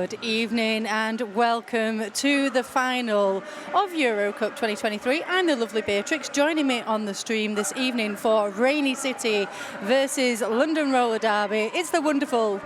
Good evening and welcome to the final of EuroCup 2023. I'm the lovely Beatrix. Joining me on the stream this evening for Rainy City versus London Roller Derby, it's the wonderful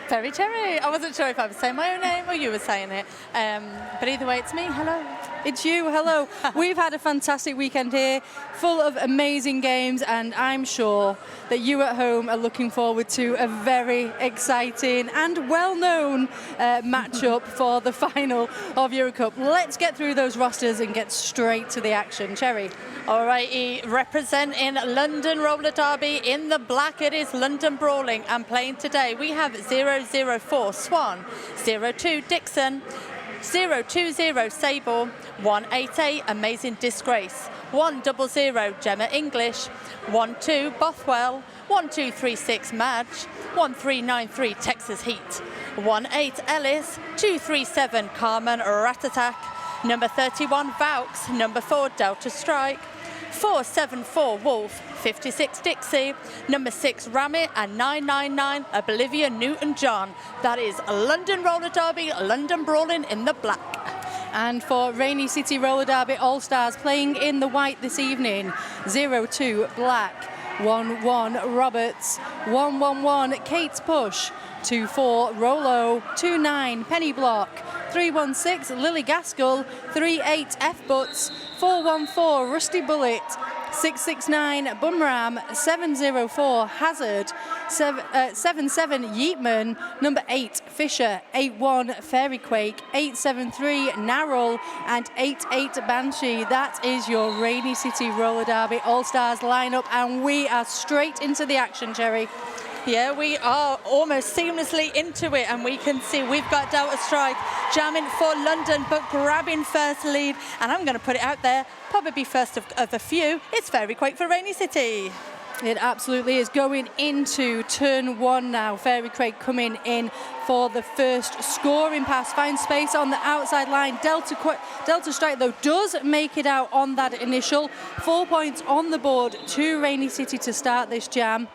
Very Cherry. I wasn't sure if I was saying my own name or you were saying it. But either way, it's me. Hello. It's you, hello. We've had a fantastic weekend here, full of amazing games, and I'm sure that you at home are looking forward to a very exciting and well-known matchup for the final of EuroCup. Let's get through those rosters and get straight to the action. Cherry. All right, representing London Roller Derby in the black, it is London Brawling, and playing today we have 004 Swan, 02 Dixon, 020 Sable, 188 Amazing Disgrace, 100 Gemma English, 12 Bothwell, 1236 Madge, 1393 Texas Heat, 18 Ellis, 237 Carmen Ratatak, number 31 Vaux, number 4 Delta Strike, 474 Wolf, 56 Dixie, number 6 Ramit, and 999 Oblivion Newton-John. That is London Roller Derby, London Brawling in the black. And for Rainy City Roller Derby All-Stars playing in the white this evening, 02 Black, 11 Roberts, 111 Kate's Push, 24 Rolo, 29 Penny Block, 316 Lily Gaskell, 38 F Butts, 414 Rusty Bullet, 669 Bumram, 704 Hazard, 77 Yeatman, number 8 Fisher, 81 Fairy Quake, 873 Narrow, and 88 Banshee. That is your Rainy City Roller Derby All-Stars lineup, and we are straight into the action, Cherry. Yeah, we are almost seamlessly into it, and we can see we've got Delta Strike jamming for London, but grabbing first lead. And I'm going to put it out there, probably first of a few, it's Fairy Quake for Rainy City. It absolutely is. Going into turn one now. Fairy Quake coming in for the first scoring pass. Finds space on the outside line. Delta Strike, though, does make it out on that initial. 4 points on the board to Rainy City to start this jam.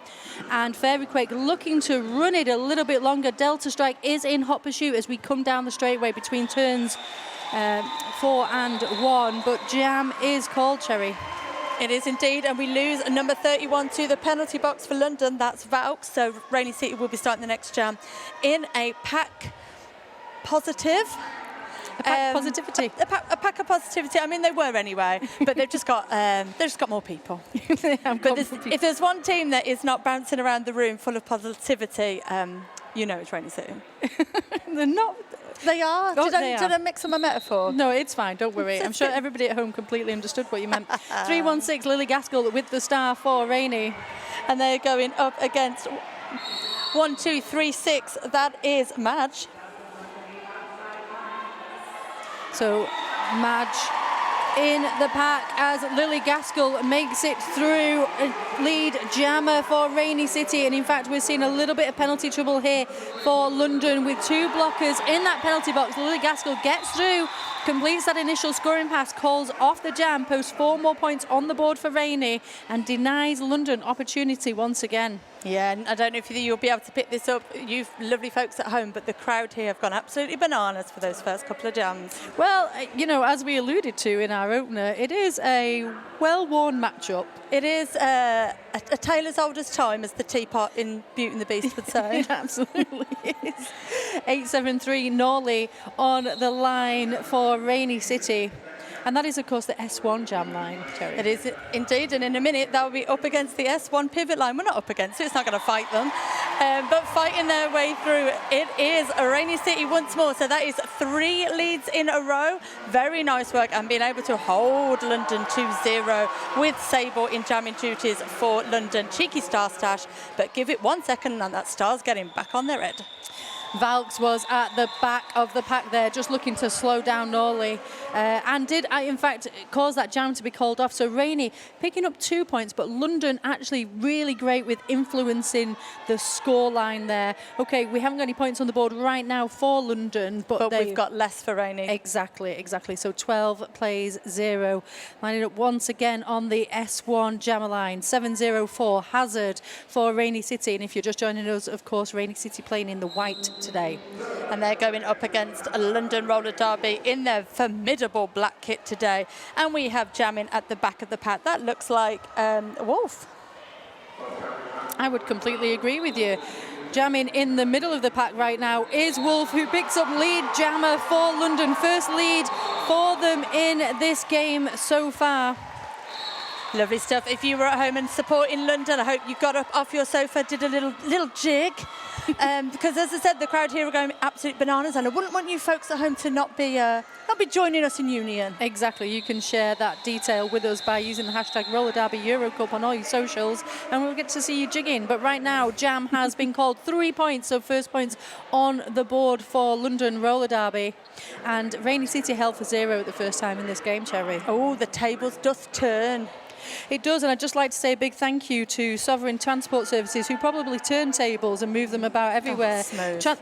And Fairy Quake looking to run it a little bit longer. Delta Strike is in hot pursuit as we come down the straightaway between turns 4 and 1. But jam is called, Cherry. It is indeed, and we lose number 31 to the penalty box for London. That's Vaux, so Rainy City will be starting the next jam in a pack positive. A pack positivity. A pack of positivity. I mean, they were anyway, but they've just got more people. But if there's one team that is not bouncing around the room full of positivity, you know it's Rainy City. They're not. They are. Oh, did I mix up my metaphor? No, it's fine. Don't worry. I'm sure everybody at home completely understood what you meant. 316 Lily Gaskell with the star for Rainy. And they're going up against 1236. That is Madge. So Madge in the pack as Lily Gaskell makes it through. Lead jammer for Rainy City, and in fact we're seeing a little bit of penalty trouble here for London with 2 blockers in that penalty box. Lily Gaskell gets through, completes that initial scoring pass, calls off the jam, posts 4 more points on the board for Rainy, and denies London opportunity once again. Yeah, and I don't know if you'll be able to pick this up, you lovely folks at home, but the crowd here have gone absolutely bananas for those first couple of jams. Well, you know, as we alluded to in our opener, it is a well-worn matchup. It is a tale as old as time, as the teapot in Beauty and the Beast would say. It absolutely is. 873 Norley on the line for Rainy City. And that is, of course, the S1 jam line, Terry. It is indeed, and in a minute they'll be up against the S1 pivot line. We're not up against it, it's not going to fight them, but fighting their way through. It is a Rainy City once more, so that is 3 leads in a row. Very nice work, and being able to hold London 2-0 with Sable in jamming duties for London. Cheeky star stash, but give it 1 second and that star's getting back on their head. Vaux was at the back of the pack there, just looking to slow down Norley, and did, in fact, cause that jam to be called off. So Rainy picking up 2 points, but London actually really great with influencing the scoreline there. Okay, we haven't got any points on the board right now for London, but we've got less for Rainy. Exactly. So 12 plays 0. Lining up once again on the S1 jammer line, 704 Hazard for Rainy City. And if you're just joining us, of course, Rainy City playing in the white today. And they're going up against a London Roller Derby in their formidable black kit today. And we have Jamming at the back of the pack. That looks like Wolf. I would completely agree with you. Jamming in the middle of the pack right now is Wolf, who picks up lead jammer for London. First lead for them in this game so far. Lovely stuff. If you were at home and supporting London, I hope you got up off your sofa, did a little jig. Because as I said, the crowd here are going absolute bananas, and I wouldn't want you folks at home to not be joining us in union. Exactly. You can share that detail with us by using the hashtag Roller Derby EuroCup on all your socials, and we'll get to see you jigging. But right now, Jam has been called 3 points, so first points on the board for London Roller Derby. And Rainy City held for 0 at the first time in this game, Cherry. Oh, the tables doth turn. It does, and I'd just like to say a big thank you to Sovereign Transport Services, who probably turn tables and move them about everywhere.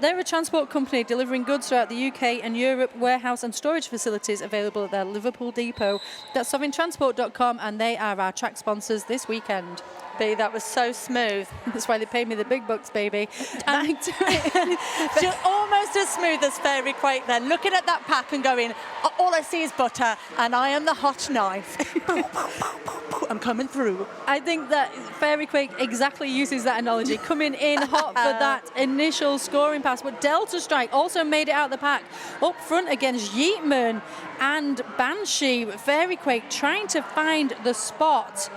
They're a transport company delivering goods throughout the UK and Europe, warehouse and storage facilities available at their Liverpool depot. That's sovereigntransport.com, and they are our track sponsors this weekend. B, that was so smooth. That's why they pay me the big bucks, baby. And just almost as smooth as Fairy Quake then, looking at that pack and going, all I see is butter, and I am the hot knife. I'm coming through. I think that Fairy Quake exactly uses that analogy, coming in hot for that initial scoring pass. But Delta Strike also made it out of the pack up front against Yeatman and Banshee. Fairy Quake trying to find the spot.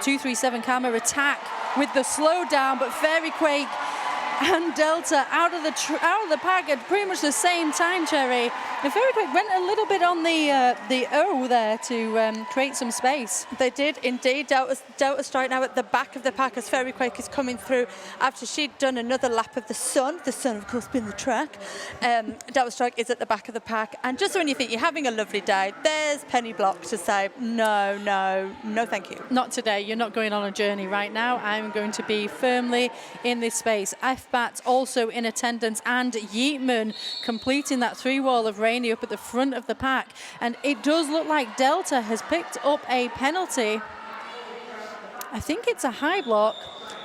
237 camera attack with the slow down, but Fairy Quake and Delta out of the pack at pretty much the same time, Cherry. And Fairy Quake went a little bit on the O there to create some space. They did indeed. Delta Strike now at the back of the pack as Fairy Quake is coming through after she'd done another lap of the sun. The sun, of course, being the track. Delta Strike is at the back of the pack. And just when you think you're having a lovely day, there's Penny Block to say, no, thank you. Not today. You're not going on a journey right now. I'm going to be firmly in this space. F-Bat also in attendance, and Yeatman completing that 3-wall of Rainy up at the front of the pack. And it does look like Delta has picked up a penalty. I think it's a high block,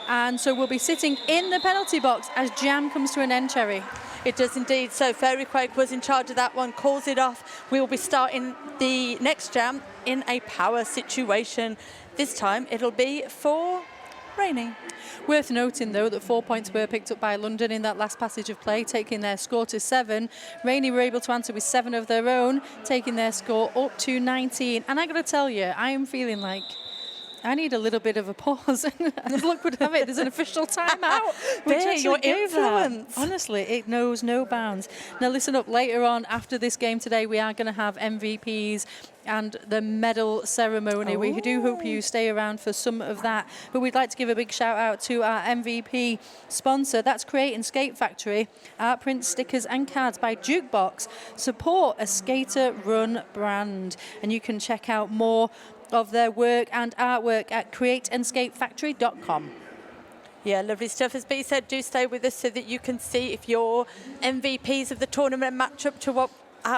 and so we'll be sitting in the penalty box as Jam comes to an end, Cherry. It does indeed. So Fairy Quake was in charge of that one, calls it off. We will be starting the next Jam in a power situation. This time it'll be for Rainy. Worth noting, though, that 4 points were picked up by London in that last passage of play, taking their score to 7. Rainy were able to answer with 7 of their own, taking their score up to 19. And I got to tell you, I am feeling like I need a little bit of a pause. As luck would have it, there's an official timeout. Which your influence. Honestly, it knows no bounds. Now listen up, later on after this game today, we are going to have MVPs and the medal ceremony. Ooh. We do hope you stay around for some of that. But we'd like to give a big shout out to our MVP sponsor. That's Create and Skate Factory. Art prints, stickers and cards by Jukebox. Support a skater-run brand. And you can check out more of their work and artwork at createandskatefactory.com. Yeah, lovely stuff. As B said, do stay with us so that you can see if your MVPs of the tournament match up to what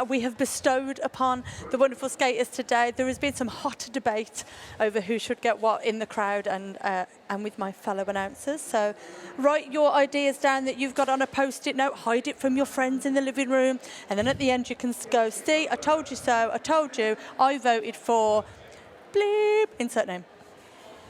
we have bestowed upon the wonderful skaters today. There has been some hot debate over who should get what in the crowd and with my fellow announcers. So write your ideas down that you've got on a post-it note, hide it from your friends in the living room, and then at the end you can go, see, I told you so, I told you, I voted for bleep, insert name.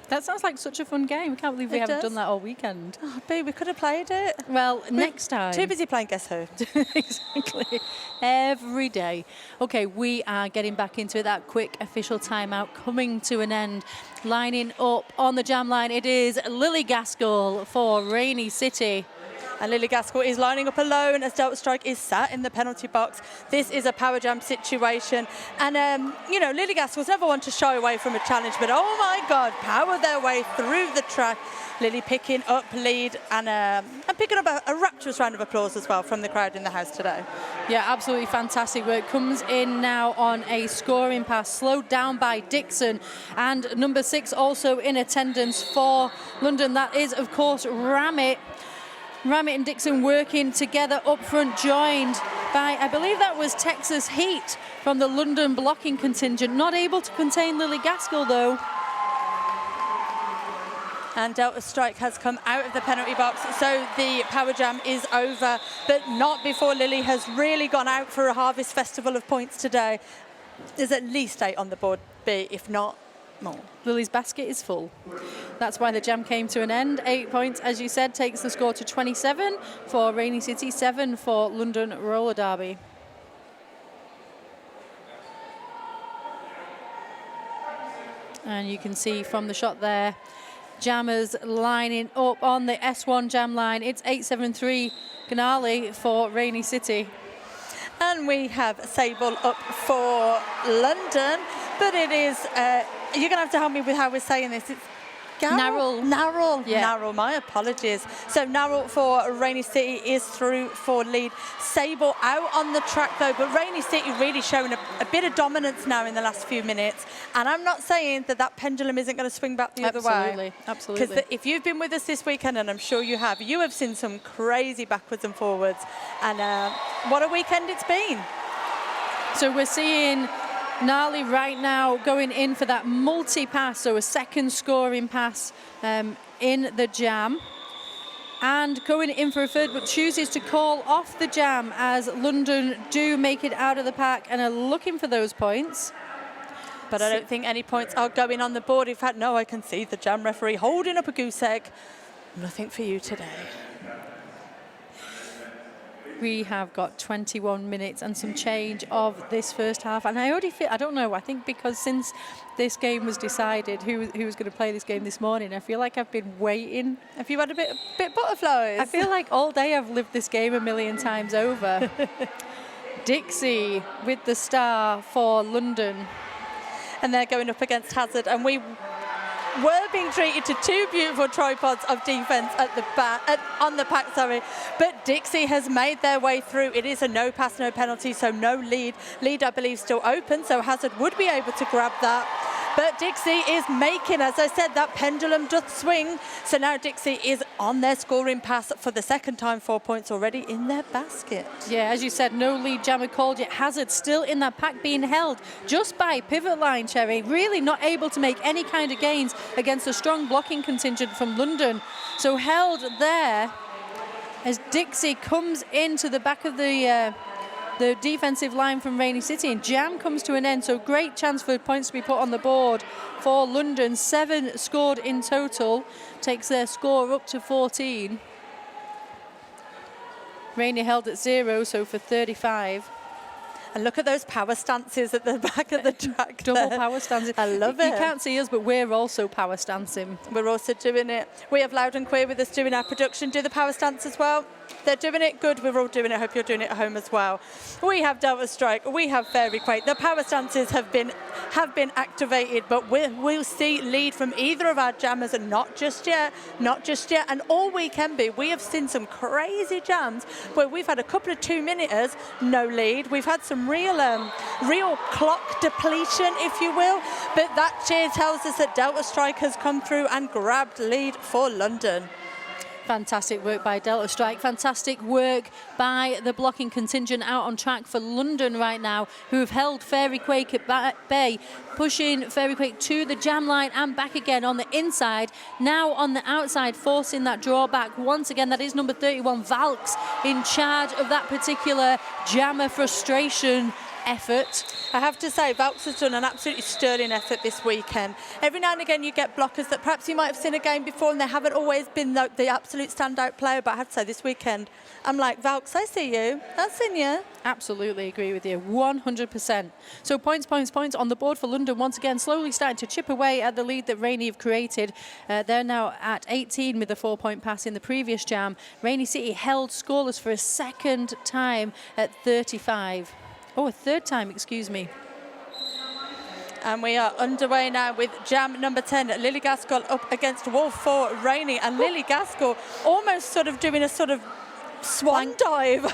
That sounds like such a fun game. I can't believe we haven't done that all weekend. Oh, B, we could have played it. Well, next time. Too busy playing Guess Who. Exactly. Every day. Okay, we are getting back into it. That quick official timeout coming to an end. Lining up on the jam line, it is Lily Gaskell for Rainy City. And Lily Gaskell is lining up alone as Delta Strike is sat in the penalty box. This is a power jam situation. And, you know, Lily Gaskell's never one to shy away from a challenge, but oh my God, power their way through the track. Lily picking up lead and picking up a rapturous round of applause as well from the crowd in the house today. Yeah, absolutely fantastic work. Comes in now on a scoring pass, slowed down by Dixon. And number 6 also in attendance for London. That is, of course, Ramit. Ramit and Dixon working together up front, joined by, I believe that was Texas Heat from the London blocking contingent. Not able to contain Lily Gaskell, though. And Delta Strike has come out of the penalty box, so the power jam is over, but not before Lily has really gone out for a harvest festival of points today. There's at least 8 on the board B, if not more. Lily's basket is full. That's why the jam came to an end. 8 points, as you said, takes the score to 27 for Rainy City, 7 for London Roller Derby. And you can see from the shot there, jammers lining up on the S1 jam line. It's 873 Ganali for Rainy City. And we have Sable up for London, but it is, you're going to have to help me with how we're saying this. It's Narrow. Narrow. Yeah. Narrow, my apologies. So Narrow for Rainy City is through for lead. Sable out on the track though, but Rainy City really showing a bit of dominance now in the last few minutes. And I'm not saying that that pendulum isn't going to swing back the other way. Absolutely. Because if you've been with us this weekend, and I'm sure you have seen some crazy backwards and forwards. And what a weekend it's been. So we're seeing Gnarly right now going in for that multi-pass, so a second scoring pass in the jam. And going in for a third, but chooses to call off the jam as London do make it out of the pack and are looking for those points. But I don't think any points are going on the board. In fact, no, I can see the jam referee holding up a goose egg. Nothing for you today. We have got 21 minutes and some change of this first half. And I already feel, I don't know, I think because since this game was decided, who was going to play this game this morning, I feel like I've been waiting. Have you had a bit butterflies? I feel like all day I've lived this game a million times over. Dixie with the star for London. And they're going up against Hazard. And we were being treated to 2 beautiful tripods of defence at the back, on the pack, sorry. But Dixie has made their way through. It is a no pass, no penalty, so no lead. Lead, I believe, still open, so Hazard would be able to grab that. But Dixie is making, as I said, that pendulum doth swing. So now Dixie is on their scoring pass for the second time, 4 points already in their basket. Yeah, as you said, no lead jammer called yet. Hazard still in that pack being held just by pivot line, Cherry. Really not able to make any kind of gains against a strong blocking contingent from London. So held there as Dixie comes into the back of the defensive line from Rainy City, and jam comes to an end. So great chance for points to be put on the board for London. 7 scored in total, takes their score up to 14. Rainy held at 0, so for 35. And look at those power stances at the back of the track. Double power stances. I love it. You can't see us, but we're also power stancing. We're also doing it. We have Loud and Queer with us doing our production. Do the power stance as well. They're doing it good. We're all doing it. Hope you're doing it at home as well. We have Delta Strike. We have Fairy Quake. The power stances have been activated, but we'll see lead from either of our jammers, and not just yet. Not just yet. And all weekend we have seen some crazy jams where we've had a couple of 2-minuters, no lead. We've had some real clock depletion, if you will. But that cheer tells us that Delta Strike has come through and grabbed lead for London. Fantastic work by Delta Strike. Fantastic work by the blocking contingent out on track for London right now, who have held Fairy Quake at bay, pushing Fairy Quake to the jam line and back again on the inside. Now on the outside, forcing that drawback. Once again, that is number 31, Valks, in charge of that particular jammer frustration effort. I have to say, Valks has done an absolutely sterling effort this weekend. Every now and again you get blockers that perhaps you might have seen a game before and they haven't always been the absolute standout player, but I have to say this weekend, I'm like, Valks, I see you. I've seen you. Absolutely agree with you, 100%. So points on the board for London once again, slowly starting to chip away at the lead that Rainy have created. They're now at 18 with a 4-point pass in the previous jam. Rainy City held scoreless for a second time at 35. Oh, a third time, excuse me. And we are underway now with jam number 10. Lily Gaskell up against Wolf for Rainy. And Lily Gaskell almost sort of doing a sort of swan dive.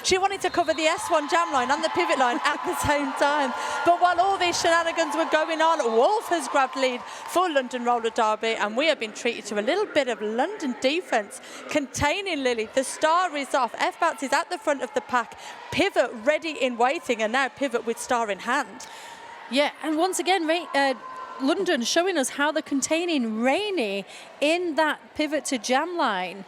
She wanted to cover the S1 jam line and the pivot line at the same time. But while all these shenanigans were going on, Wolf has grabbed lead for London Roller Derby, and we have been treated to a little bit of London defence containing Lily. The star is off. F-Bats is at the front of the pack. Pivot ready in waiting, and now Pivot with star in hand. Yeah, and once again, London showing us how they're containing Rainey in that pivot to jam line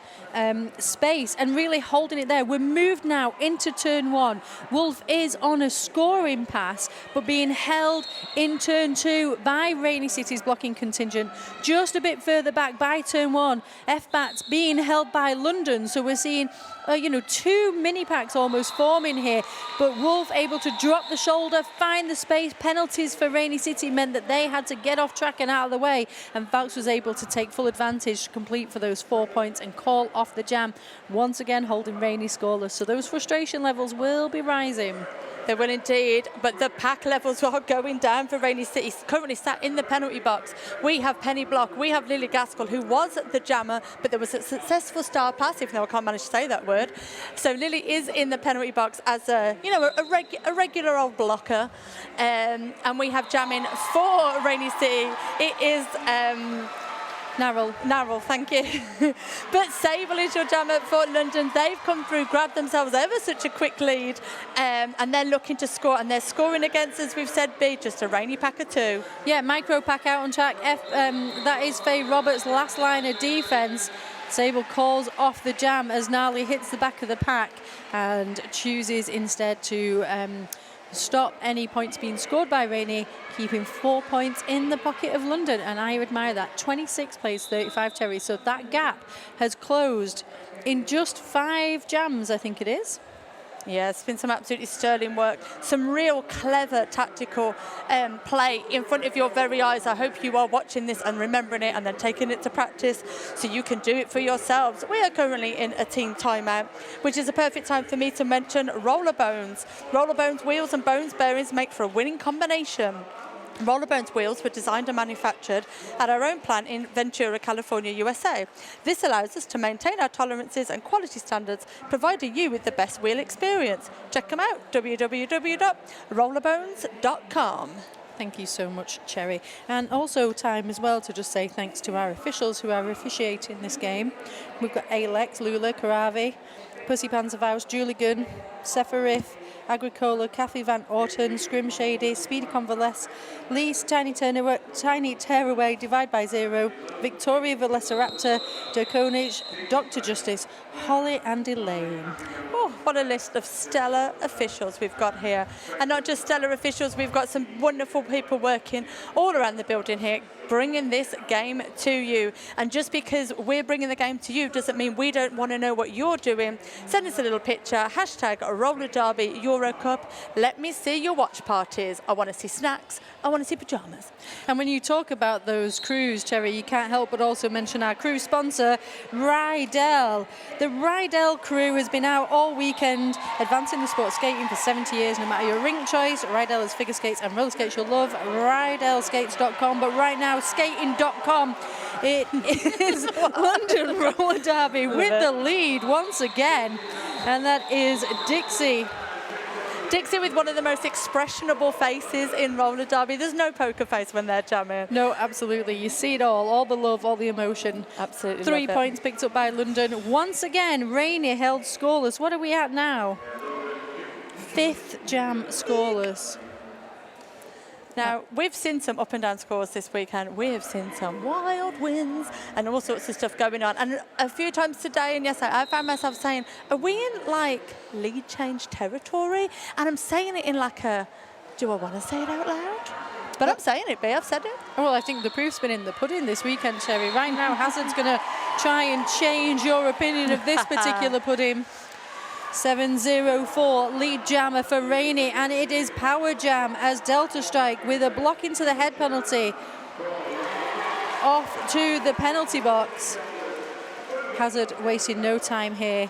space and really holding it there. We're moved now into turn 1. Wolf is on a scoring pass, but being held in turn 2 by Rainey City's blocking contingent. Just a bit further back by turn 1, F-Bats being held by London. So we're seeing, 2 mini packs almost forming here, but Wolf able to drop the shoulder, find the space. Penalties for Rainey City meant that they had to get off track and out of the way, and Valks was able to take full advantage to complete for those 4 points and call off the jam, once again holding Rainey scoreless. So those frustration levels will be rising. They will indeed, but the pack levels are going down for Rainey City. Currently sat in the penalty box. We have Penny Block, we have Lily Gaskell, who was the jammer, but there was a successful star pass, even though I can't manage to say that word. So Lily is in the penalty box as a regular old blocker. And we have jamming for Rainey City. It is... Narrell, thank you. But Sable is your jammer for London. They've come through, grabbed themselves ever such a quick lead, and they're looking to score, and they're scoring against, as we've said, B, just a Rainey pack of 2. Yeah, micro pack out on track. That is Faye Roberts' last line of defence. Sable calls off the jam as Gnarly hits the back of the pack and chooses instead to stop any points being scored by Rainey, keeping 4 points in the pocket of London, and I admire that. 26 plays 35 Terry, so that gap has closed in just 5 jams, I think it is. Yeah, it's been some absolutely sterling work, some real clever tactical play in front of your very eyes. I hope you are watching this and remembering it and then taking it to practice so you can do it for yourselves. We are currently in a team timeout, which is a perfect time for me to mention Roller Bones. Roller Bones wheels and bones bearings make for a winning combination. Roller Bones wheels were designed and manufactured at our own plant in Ventura, California, USA. This allows us to maintain our tolerances and quality standards, providing you with the best wheel experience. Check them out, www.rollerbones.com. Thank you so much, Cherry. And also time as well to just say thanks to our officials who are officiating this game. We've got Alex, Lula, Karavi, Pussy Panzerfaust, Julie Gunn, Sepharith, Agricola, Kathy Van Orton, Scrim Shady, Speedy Convalesce, Lee's Tiny Tearaway, Divide by Zero, Victoria Velociraptor, Dokonich, Dr. Justice, Holly and Elaine. Oh, what a list of stellar officials we've got here. And not just stellar officials, we've got some wonderful people working all around the building here, bringing this game to you. And just because we're bringing the game to you doesn't mean we don't want to know what you're doing. Send us a little picture, hashtag Roller Derby EuroCup. Let me see your watch parties. I want to see snacks. I want to see pyjamas. And when you talk about those crews, Cherry, you can't help but also mention our crew sponsor, Rydell. The Rydell crew has been out all weekend, advancing the sport of skating for 70 years. No matter your rink choice, Rydell is figure skates and roller skates you'll love. RydellSkates.com. But right now, skating.com. It is London Roller Derby with the lead once again, and that is Dixie. Dixie with one of the most expressionable faces in roller derby. There's no poker face when they're jamming. No, absolutely. You see it all the love, all the emotion. Absolutely. 3 points picked up by London. Once again, Rainey held scoreless. What are we at now? 5th jam scoreless. Now, we've seen some up and down scores this weekend. We have seen some wild wins and all sorts of stuff going on. And a few times today and yesterday, I found myself saying, are we in like lead change territory? And I'm saying it in like a, do I want to say it out loud? But I'm saying it, B, I've said it. Well, I think the proof's been in the pudding this weekend, Cherry. Right now, Hazard's going to try and change your opinion of this particular pudding. 7-0-4 lead jammer for Rainey, and it is power jam as Delta Strike with a block into the head penalty off to the penalty box. Hazard wasting no time here,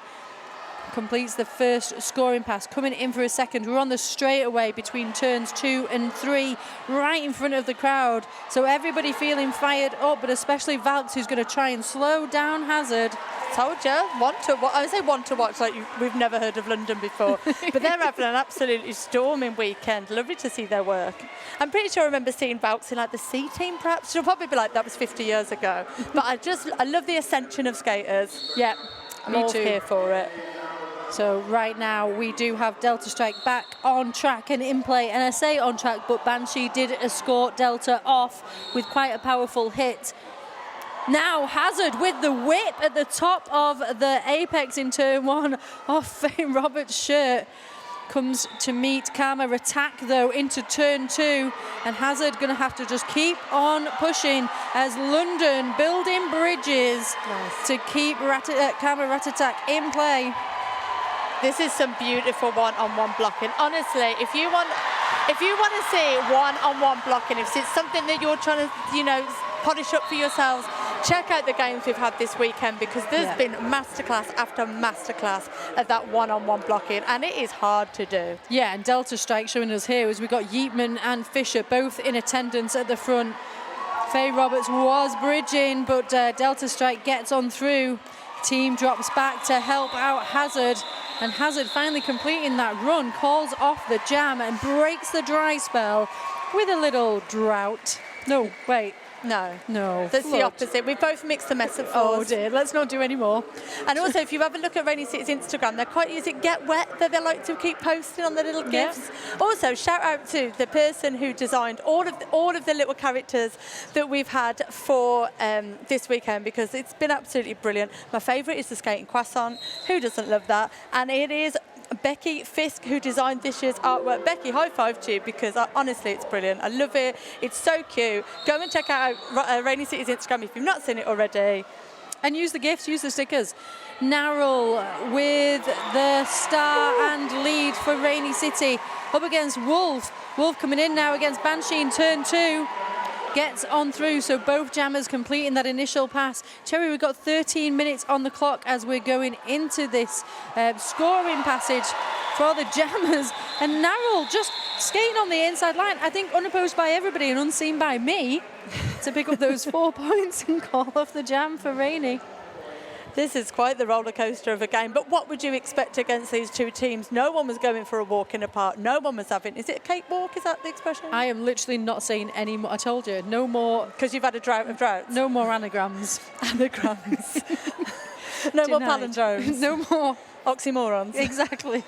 completes the first scoring pass, coming in for a second. We're on the straightaway between turns 2 and 3, right in front of the crowd, so everybody feeling fired up, but especially Valks, who's going to try and slow down Hazard. Told you, I say want to watch like we've never heard of London before, but they're having an absolutely storming weekend. Lovely to see their work. I'm pretty sure I remember seeing Valks in like the C team perhaps. She'll probably be like, that was 50 years ago. But I love the ascension of skaters. Yeah, I'm Me all too. here for it. So right now we do have Delta Strike back on track and in play. And I say on track, but Banshee did escort Delta off with quite a powerful hit. Now Hazard with the whip at the top of the apex in turn 1 off Faye Roberts' shirt. Comes to meet Karma attack though into turn 2, and Hazard going to have to just keep on pushing as London building bridges to keep Karma Rat-a-Tack in play. This is some beautiful one-on-one blocking. Honestly, if you want to see one-on-one blocking, if it's something that you're trying to, polish up for yourselves, check out the games we've had this weekend, because there's been masterclass after masterclass of that one-on-one blocking, and it is hard to do. Yeah, and Delta Strike showing us here as we've got Yeatman and Fisher both in attendance at the front. Faye Roberts was bridging, but Delta Strike gets on through. Team drops back to help out Hazard, and Hazard finally completing that run, calls off the jam and breaks the dry spell with a little drought. No, wait. No. That's the opposite. We've both mixed the metaphors. Oh dear, let's not do any more. And also, if you have a look at Rainy City's Instagram, they're quite easy. Get wet that they like to keep posting on the little gifs. Also, shout out to the person who designed all of the little characters that we've had for this weekend, because it's been absolutely brilliant. My favourite is the skating croissant. Who doesn't love that? And it is Becky Fisk who designed this year's artwork. Becky, high five to you, because honestly it's brilliant. I love it. It's so cute. Go and check out Rainy City's Instagram if you've not seen it already. And use the gifts, use the stickers. Narrell with the star and lead for Rainy City up against Wolf. Wolf coming in now against Banshee in turn 2. Gets on through, so both jammers completing that initial pass. Cherry, we've got 13 minutes on the clock as we're going into this scoring passage for the jammers. And Narrell just skating on the inside line, I think unopposed by everybody and unseen by me, to pick up those 4 points and call off the jam for Rainy. This is quite the roller coaster of a game, but what would you expect against these two teams? No one was going for a walk in the park. No one was having, is it a cakewalk? Is that the expression? I am literally not saying any more. I told you, no more. Because you've had a drought of droughts? No more anagrams. Anagrams. No more palindromes. No more. Oxymorons. Exactly.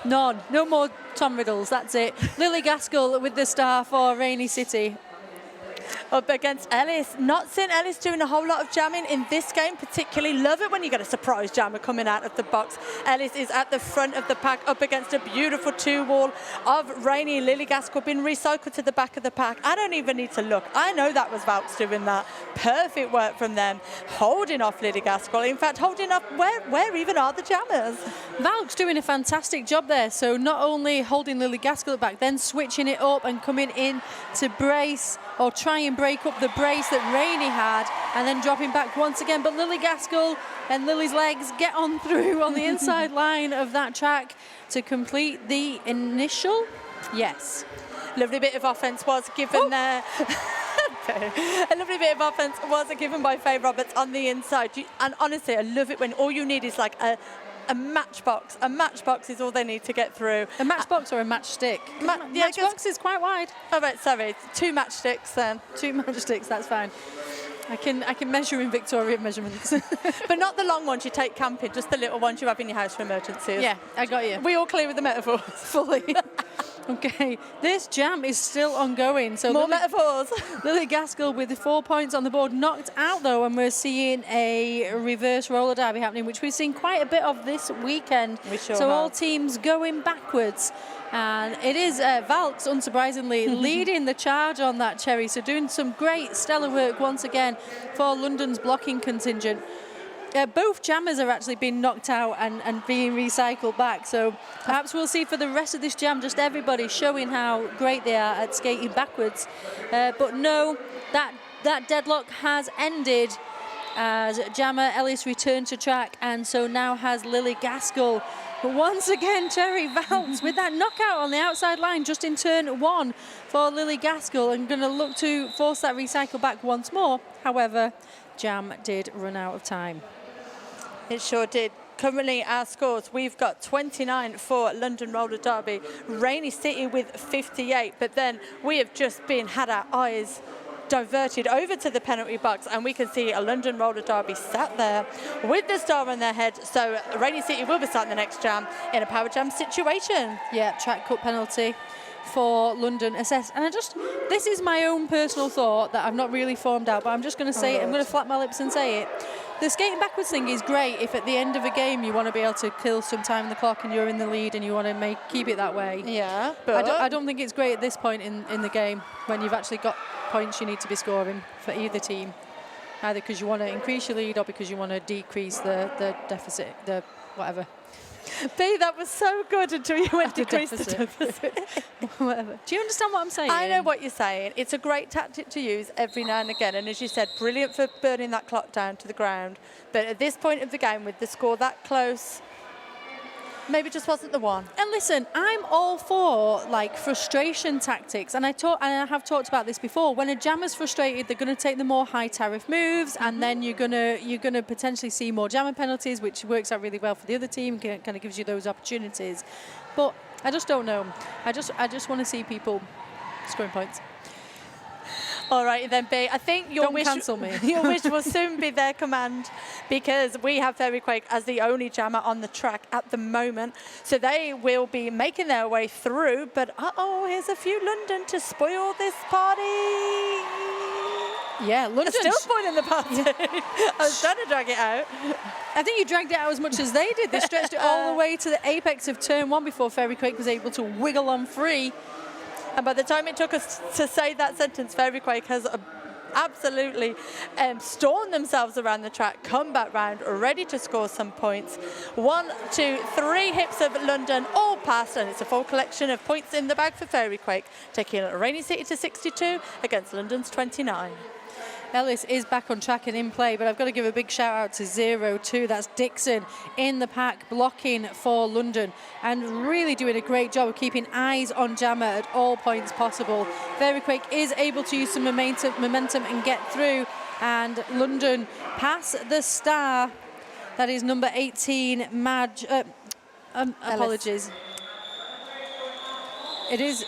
None. No more Tom Riddles. That's it. Lily Gaskell with the star for Rainy City. Up against Ellis. Not seen Ellis doing a whole lot of jamming in this game particularly. Love it when you get a surprise jammer coming out of the box. Ellis is at the front of the pack up against a beautiful 2-wall of Rainy. Lily Gaskell being recycled to the back of the pack. I don't even need to look. I know that was Valks doing that. Perfect work from them. Holding off Lily Gaskell. In fact, holding off, where even are the jammers? Valks doing a fantastic job there. So not only holding Lily Gaskell back, then switching it up and coming in to brace or try and break up the brace that Rainy had, and then dropping back once again. But Lily Gaskell and Lily's legs get on through on the inside line of that track to complete the initial. Yes. Lovely bit of offence was given there. A lovely bit of offence was given by Faye Roberts on the inside. And honestly, I love it when all you need is like a matchbox. A matchbox is all they need to get through. A matchbox or a matchstick? Matchbox is quite wide. Oh, right, sorry. 2 matchsticks then. 2 matchsticks, that's fine. I can measure in Victorian measurements. But not the long ones you take camping, just the little ones you have in your house for emergencies. Yeah, I got you. We all clear with the metaphors? Fully. Okay, this jam is still ongoing. So more metaphors. Lily Gaskell with the 4 points on the board, knocked out though, and we're seeing a reverse roller derby happening, which we've seen quite a bit of this weekend. We sure so have. all teams going backwards. And it is Valks, unsurprisingly, leading the charge on that, Cherry. So doing some great stellar work once again for London's blocking contingent. Both jammers are actually being knocked out and being recycled back. So perhaps we'll see for the rest of this jam just everybody showing how great they are at skating backwards. But no, that deadlock has ended as jammer Ellis returned to track, and so now has Lily Gaskell. But once again, Cherry Valks with that knockout on the outside line just in turn 1 for Lily Gaskell, and going to look to force that recycle back once more. However, jam did run out of time. It sure did. Currently our scores, we've got 29 for London Roller Derby, Rainy City with 58, but then we have just had our eyes diverted over to the penalty box, and we can see a London roller derby sat there with the star on their head. So Rainy City will be starting the next jam in a power jam situation. Yeah, track cut penalty for London assessed. And this is my own personal thought that I've not really formed out, but I'm just going to say it. I'm going to flap my lips and say it. The skating backwards thing is great if at the end of a game you want to be able to kill some time in the clock and you're in the lead and you want to keep it that way. Yeah, but I don't think it's great at this point in the game when you've actually got points you need to be scoring for either team, either because you want to increase your lead or because you want to decrease the deficit, the whatever. B, that was so good until you went to decrease the deficit. Whatever. Do you understand what I'm saying? I know what you're saying. It's a great tactic to use every now and again. And as you said, brilliant for burning that clock down to the ground. But at this point of the game, with the score that close, maybe just wasn't the one. And listen, I'm all for like frustration tactics, and I have talked about this before. When a jammer's frustrated, they're going to take the more high tariff moves, and then you're gonna potentially see more jammer penalties, which works out really well for the other team. Kind of gives you those opportunities. But I just don't know. I just want to see people scoring points. All right, then, B. I think your wish will soon be their command, because we have Fairyquake as the only jammer on the track at the moment. So they will be making their way through. But, here's a few London to spoil this party. Yeah, London. Still spoiling the party. Yeah. I was trying to drag it out. I think you dragged it out as much as they did. They stretched it all the way to the apex of turn one before Fairyquake was able to wiggle on free. And by the time it took us to say that sentence, Fairyquake has absolutely stormed themselves around the track, come back round, ready to score some points. 1, 2, 3 hips of London, all passed, and it's a full collection of points in the bag for Fairyquake, taking Rainy City to 62 against London's 29. Ellis is back on track and in play, but I've got to give a big shout out to 0-2. That's Dixon in the pack, blocking for London and really doing a great job of keeping eyes on Jammer at all points possible. Fairyquake is able to use some momentum and get through, and London pass the star. That is number 18, Madge. Apologies. It is,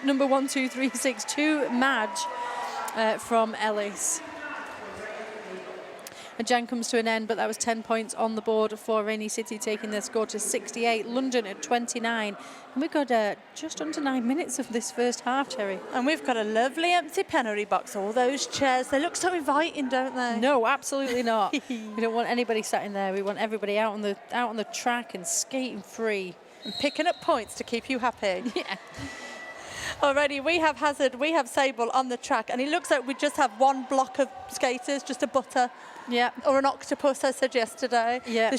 number 1, 2, 3, 6, 2, Madge. From Ellis. And Jan comes to an end, but that was 10 points on the board for Rainy City, taking their score to 68. London at 29. And we've got just under 9 minutes of this first half, Terry. And we've got a lovely empty penalty box. All those chairs, they look so inviting, don't they? No, absolutely not. We don't want anybody sat in there. We want everybody out on the track and skating free. And picking up points to keep you happy. Yeah. Already, we have Hazard, we have Sable on the track, and it looks like we just have one block of skaters, just a butter, or an octopus. I said yesterday. Yeah.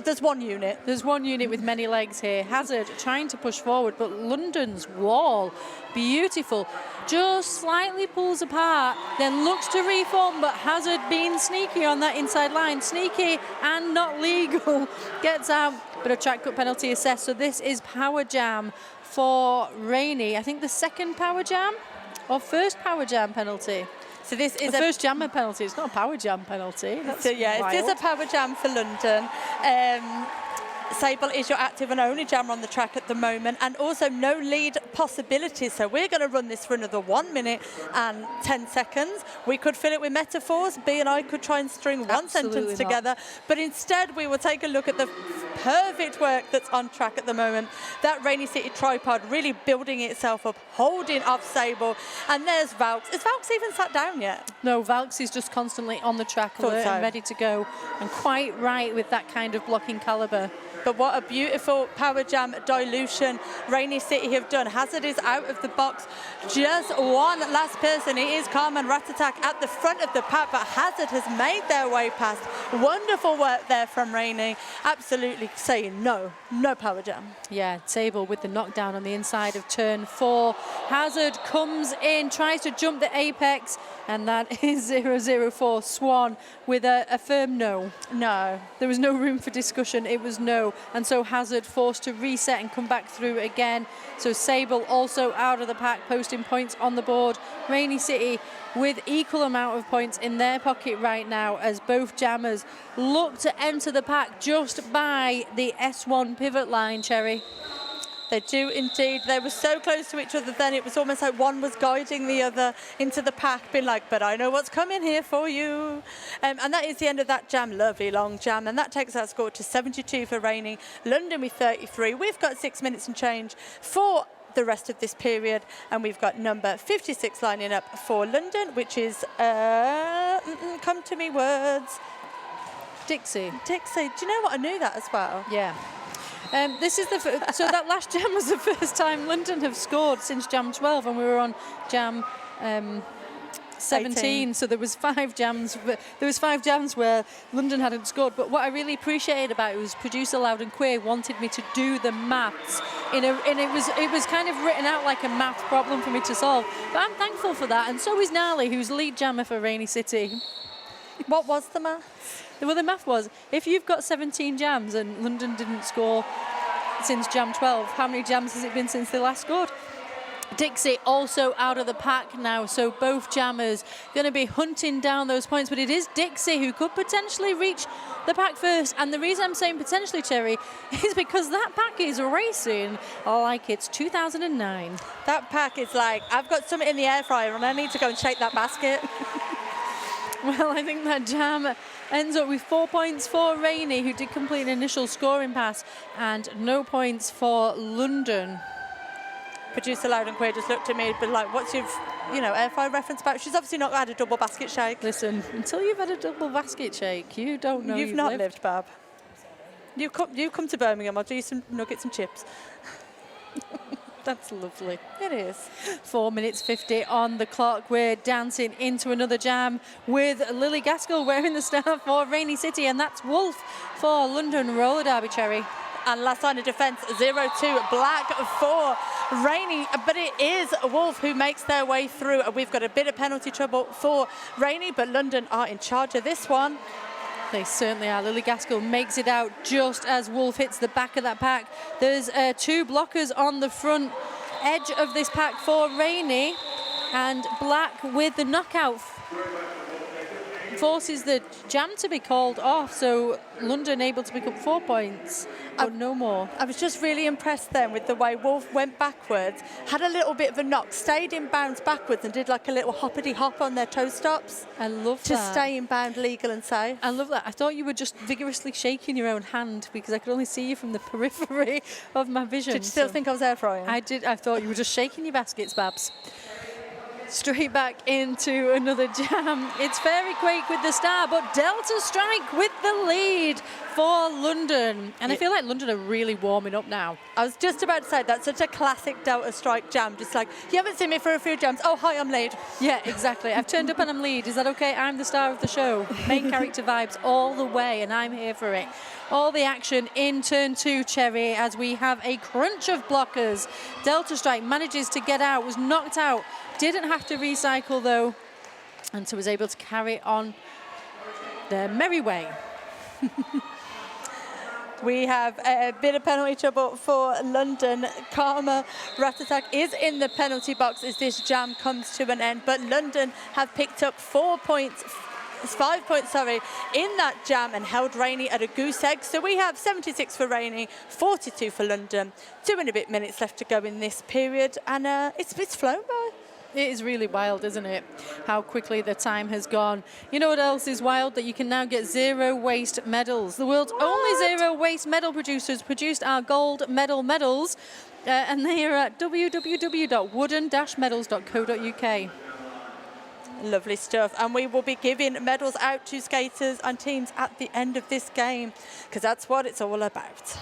There's one unit. There's one unit with many legs here. Hazard trying to push forward, but London's wall, beautiful, just slightly pulls apart, then looks to reform, but Hazard being sneaky on that inside line, sneaky and not legal, gets out, but a track cut penalty assessed. So this is power jam for Rainy. I think the second power jam or first power jam penalty. So this is the first jammer penalty. It's not a power jam penalty. That's wild. It is a power jam for London. Sable is your active and only jammer on the track at the moment, and also no lead possibilities. So we're going to run this for another 1 minute and 10 seconds. We could fill it with metaphors. B and I could try and string one sentence together, but instead we will take a look at the perfect work that's on track at the moment. That Rainy City tripod really building itself up, holding off Sable. And there's Valks. Is Valks even sat down yet? No, Valks is just constantly on the track, alert and ready to go, and quite right with that kind of blocking calibre. But what a beautiful power jam dilution Rainy City have done. Hazard is out of the box. Just one last person. It is Carmen Ratatak at the front of the pack, but Hazard has made their way past. Wonderful work there from Rainy. Absolutely saying no power jam. Yeah, Sable with the knockdown on the inside of turn 4. Hazard comes in, tries to jump the apex, and that is 0-0-4 Swan with a firm no. No. There was no room for discussion. It was no. And so Hazard forced to reset and come back through again. So Sable also out of the pack, posting points on the board. Rainy City with equal amount of points in their pocket right now as both jammers look to enter the pack just by the S1 pivot line, Cherry. They do indeed. They were so close to each other then, it was almost like one was guiding the other into the pack, being like, but I know what's coming here for you. And that is the end of that jam, lovely long jam. And that takes our score to 72 for Rainey, London with 33. We've got 6 minutes and change for the rest of this period, and we've got number 56 lining up for London, which is, come to me words. Dixie. Dixie. Do you know what? I knew that as well. Yeah. This is so that last jam was the first time London have scored since jam 12, and we were on jam 17. 18. So there was 5 jams. There was 5 jams where London hadn't scored. But what I really appreciated about it was producer Loudon Queer wanted me to do the maths and it was kind of written out like a math problem for me to solve. But I'm thankful for that, and so is Gnarly, who's lead jammer for Rainy City. What was the math? Well, the math was, if you've got 17 jams and London didn't score since jam 12, how many jams has it been since they last scored? Dixie also out of the pack now, so both jammers going to be hunting down those points, but it is Dixie who could potentially reach the pack first. And the reason I'm saying potentially, Cherry, is because that pack is racing like it's 2009. That pack is like, I've got something in the air fryer and I need to go and shake that basket. Well, I think that jam ends up with 4 points for Rainey, who did complete an initial scoring pass, and no points for London. Producer Loudon Queer just looked at me, but like, what's your, air fryer reference about? She's obviously not had a double basket shake. Listen, until you've had a double basket shake, you don't know you've not lived, Bab. You come to Birmingham, I'll do you some nuggets and chips. That's lovely. It is. 4 minutes 50 on the clock. We're dancing into another jam with Lily Gaskell wearing the star for Rainy City, and that's Wolf for London Roller Derby, Cherry. And last line of defence, 0-2 black for Rainy, but it is Wolf who makes their way through. We've got a bit of penalty trouble for Rainy, but London are in charge of this one. They certainly are. Lily Gaskell makes it out just as Wolf hits the back of that pack. There's 2 blockers on the front edge of this pack for Rainy, and Black with the knockout forces the jam to be called off, so London able to pick up 4 points, but no more. I was just really impressed then with the way Wolf went backwards, had a little bit of a knock, stayed in bounds backwards and did like a little hoppity hop on their toe stops. I love to that. stay in bound, legal and safe. I love that. I thought you were just vigorously shaking your own hand because I could only see you from the periphery of my vision. Did you still think I was air frying? I did. I thought you were just shaking your baskets, Babs. Straight back into another jam. It's Fairy Quake with the star, but Delta Strike with the lead for London. And I feel like London are really warming up now. I was just about to say, that's such a classic Delta Strike jam. Just like, you haven't seen me for a few jams. Oh, hi, I'm lead. Yeah, exactly. I've turned up and I'm lead. Is that okay? I'm the star of the show. Main character vibes all the way, and I'm here for it. All the action in turn 2, Cherry, as we have a crunch of blockers. Delta Strike manages to get out, was knocked out. Didn't have to recycle though, and so was able to carry on their merry way. We have a bit of penalty trouble for London. Karma Ratatak is in the penalty box as this jam comes to an end, but London have picked up 5 points, in that jam and held Rainy at a goose egg. So we have 76 for Rainy, 42 for London. 2 and a bit minutes left to go in this period, and it's flown by. It is really wild, isn't it? How quickly the time has gone. You know what else is wild? That you can now get zero waste medals. The world's only zero waste medal producers produced our gold medals, and they are at www.wooden-medals.co.uk. Lovely stuff, and we will be giving medals out to skaters and teams at the end of this game, because that's what it's all about.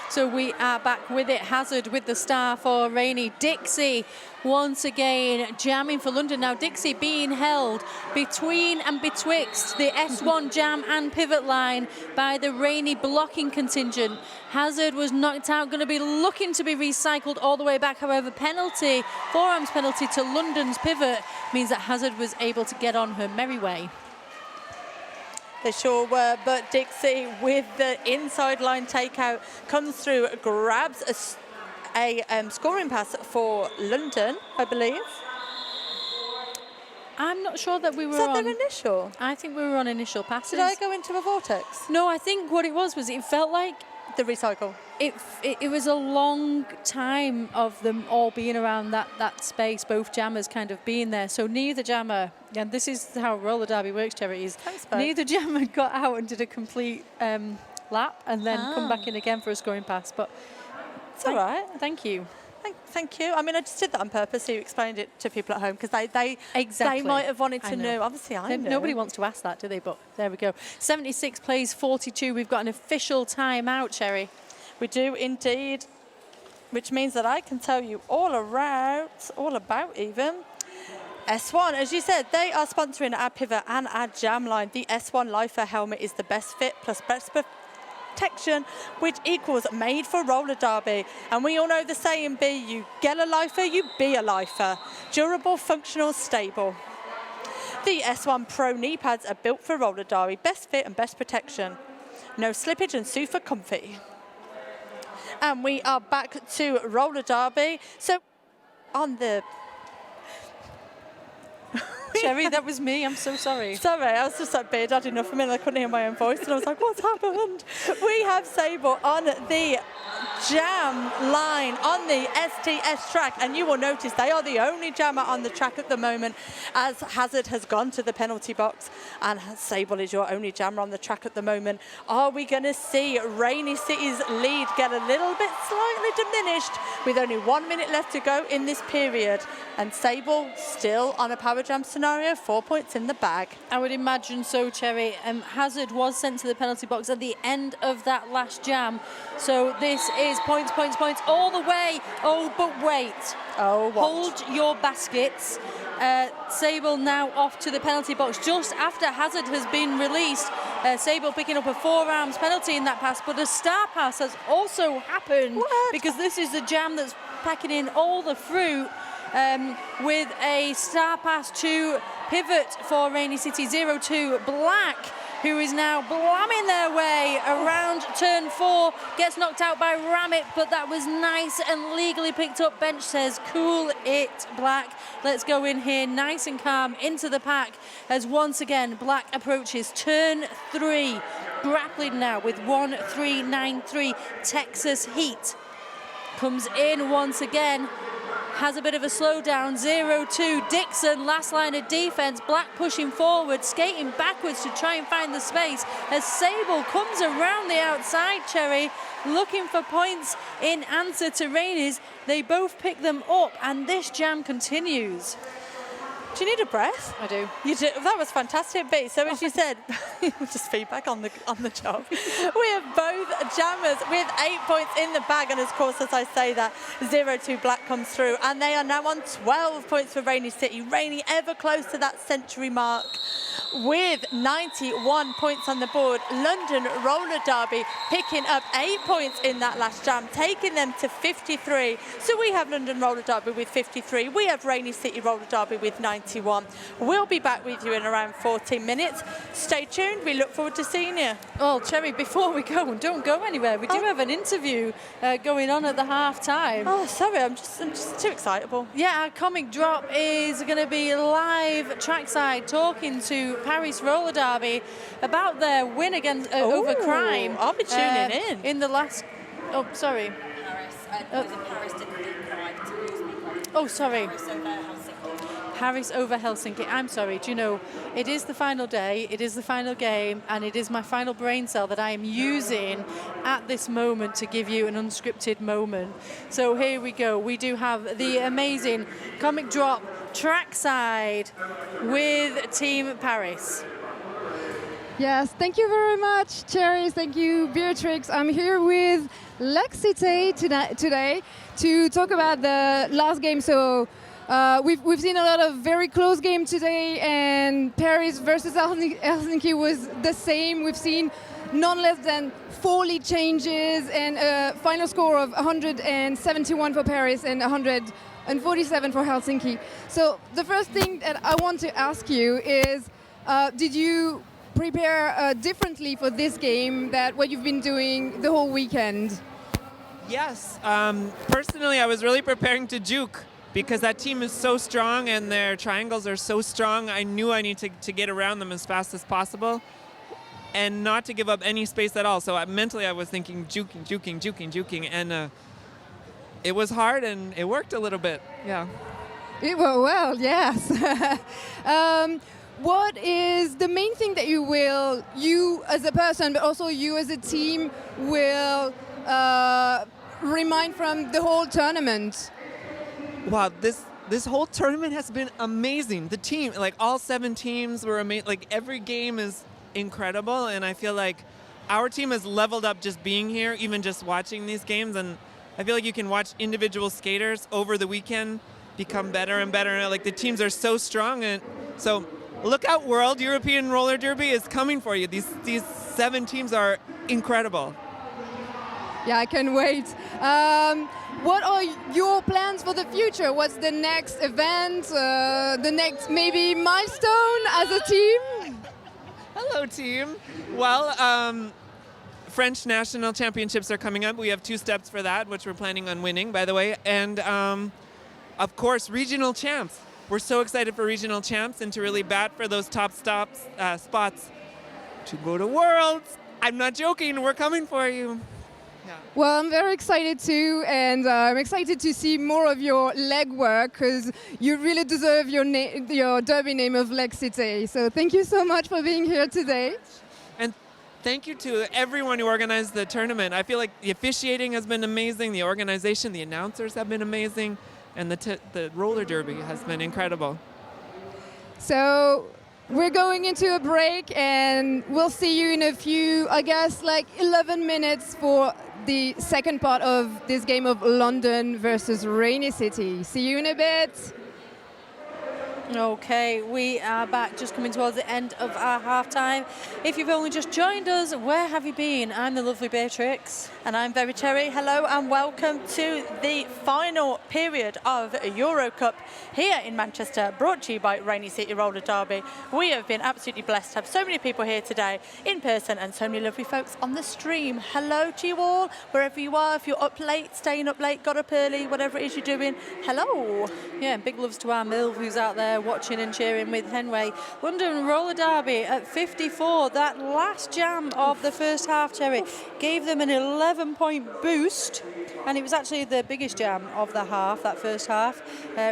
So we are back with it. Hazard with the star for Rainy. Dixie once again jamming for London. Now Dixie being held between and betwixt the S1 jam and pivot line by the Rainy blocking contingent. Hazard was knocked out, going to be looking to be recycled all the way back. However, penalty, forearms penalty to London's pivot means that Hazard was able to get on her merry way. They sure were, but Dixie with the inside line takeout comes through, grabs a scoring pass for London, I believe. I'm not sure that we were on... Is that their initial? I think we were on initial passes. Did I go into a vortex? No, I think what it was it felt like... The recycle. it was a long time of them all being around that space, both jammers kind of being there. So neither jammer, and this is how roller derby works, charities. Neither jammer got out and did a complete lap and then come back in again for a scoring pass. But it's all right. Thank you. Thank you. I mean, I just did that on purpose so you explained it to people at home because they might have wanted to know. Obviously, I know. Nobody wants to ask that, do they? But there we go. 76 plays 42. We've got an official timeout, Cherry. We do indeed, which means that I can tell you all about even. S1, as you said, they are sponsoring our pivot and our jam line. The S1 Lifer helmet is the best fit plus best protection, which equals made for roller derby. And we all know the saying be, you get a lifer, you be a lifer. Durable, functional, stable. The S1 Pro knee pads are built for roller derby, best fit and best protection. No slippage and super comfy. And we are back to roller derby. So on the... Cherry, that was me. I'm so sorry. Sorry, I was just like beard had enough of me and I couldn't hear my own voice and I was like, what's happened? We have Sable on the jam line on the STS track, and you will notice they are the only jammer on the track at the moment as Hazard has gone to the penalty box and Sable is your only jammer on the track at the moment. Are we going to see Rainy City's lead get a little bit slightly diminished with only 1 minute left to go in this period? And Sable still on a power jam scenario, 4 points in the bag. I would imagine so, Cherry. Hazard was sent to the penalty box at the end of that last jam. So this is points, points, points all the way. Oh, but wait. Oh, what? Hold your baskets. Sable now off to the penalty box just after Hazard has been released. Sable picking up a 4 arms penalty in that pass, but a star pass has also happened because this is the jam that's packing in all the fruit. With a star pass to pivot for Rainy City 0-2 Black, who is now blamming their way around turn 4, gets knocked out by Ramit, but that was nice and legally picked up. Bench says, cool it, Black. Let's go in here nice and calm into the pack as once again Black approaches turn 3, grappling now with 1-3-9-3. Texas Heat comes in once again. Has a bit of a slowdown, 0-2. Dixon, last line of defense. Black pushing forward, skating backwards to try and find the space as Sable comes around the outside, Cherry, looking for points in answer to Rainey's. They both pick them up and this jam continues. Do you need a breath? I do. You do. That was fantastic, B. So as you said, just feedback on the job. We have both jammers with 8 points in the bag, and of course, as I say that, 0-2 Black comes through, and they are now on 12 points for Rainy City. Rainy ever close to that century mark with 91 points on the board. London Roller Derby picking up 8 points in that last jam, taking them to 53. So we have London Roller Derby with 53. We have Rainy City Roller Derby with 91. We'll be back with you in around 14 minutes. Stay tuned. We look forward to seeing you. Oh, Cherry, before we go, and don't go anywhere, we do have an interview going on at the half-time. Oh, sorry, I'm just too excitable. Yeah, our comic drop is going to be live trackside talking to Paris Roller Derby about their win against over Crime. I'll be tuning in the last... Oh, sorry. Paris didn't beat Crime. Oh, sorry. Paris over Helsinki. Paris over Helsinki. I'm sorry. Do you know, it is the final day, it is the final game, and it is my final brain cell that I am using at this moment to give you an unscripted moment. So here we go. We do have the amazing comic drop trackside with Team Paris. Yes, thank you very much, Cherry. Thank you, Beatrix. I'm here with Lexite today to talk about the last game. So we've seen a lot of very close games today, and Paris versus Helsinki was the same. We've seen none less than 4 lead changes and a final score of 171 for Paris and 147 for Helsinki. So the first thing that I want to ask you is, did you prepare differently for this game than what you've been doing the whole weekend? Yes. Personally, I was really preparing to juke because that team is so strong and their triangles are so strong. I knew I needed to get around them as fast as possible. and not to give up any space at all. So mentally I was thinking juking, and it was hard and it worked a little bit. Yeah. It went well, yes. What is the main thing that you as a person, but also you as a team, will remind from the whole tournament? Wow, this whole tournament has been amazing. The team, like all 7 teams were amazing. Like every game is incredible, and I feel like our team has leveled up just being here, even just watching these games. And I feel like you can watch individual skaters over the weekend become better and better. Like the teams are so strong, and so look out, world! European Roller Derby is coming for you. These 7 teams are incredible. Yeah, I can wait. What are your plans for the future? What's the next event? The next maybe milestone as a team? Hello, team. Well, French national championships are coming up. We have 2 steps for that, which we're planning on winning, by the way. And of course, regional champs. We're so excited for regional champs and to really bat for those top spots to go to Worlds. I'm not joking. We're coming for you. Yeah. Well, I'm very excited too, and I'm excited to see more of your leg work because you really deserve your derby name of Leg City. So thank you so much for being here today. And thank you to everyone who organized the tournament. I feel like the officiating has been amazing, the organization, the announcers have been amazing, and the roller derby has been incredible. So we're going into a break, and we'll see you in a few, I guess, like 11 minutes for the second part of this game of London versus Rainy City. See you in a bit. Okay, we are back, just coming towards the end of our half-time. If you've only just joined us, where have you been? I'm the lovely Beatrix. And I'm Very Cherry. Hello and welcome to the final period of EuroCup here in Manchester, brought to you by Rainy City Roller Derby. We have been absolutely blessed to have so many people here today in person and so many lovely folks on the stream. Hello to you all, wherever you are. If you're up late, staying up late, got up early, whatever it is you're doing, hello. Yeah, and big loves to our Milv who's out there watching and cheering with Henway. London Roller Derby at 54. That last jam of the first half, Cherry, gave them an 11-point boost, and it was actually the biggest jam of the half, that first half.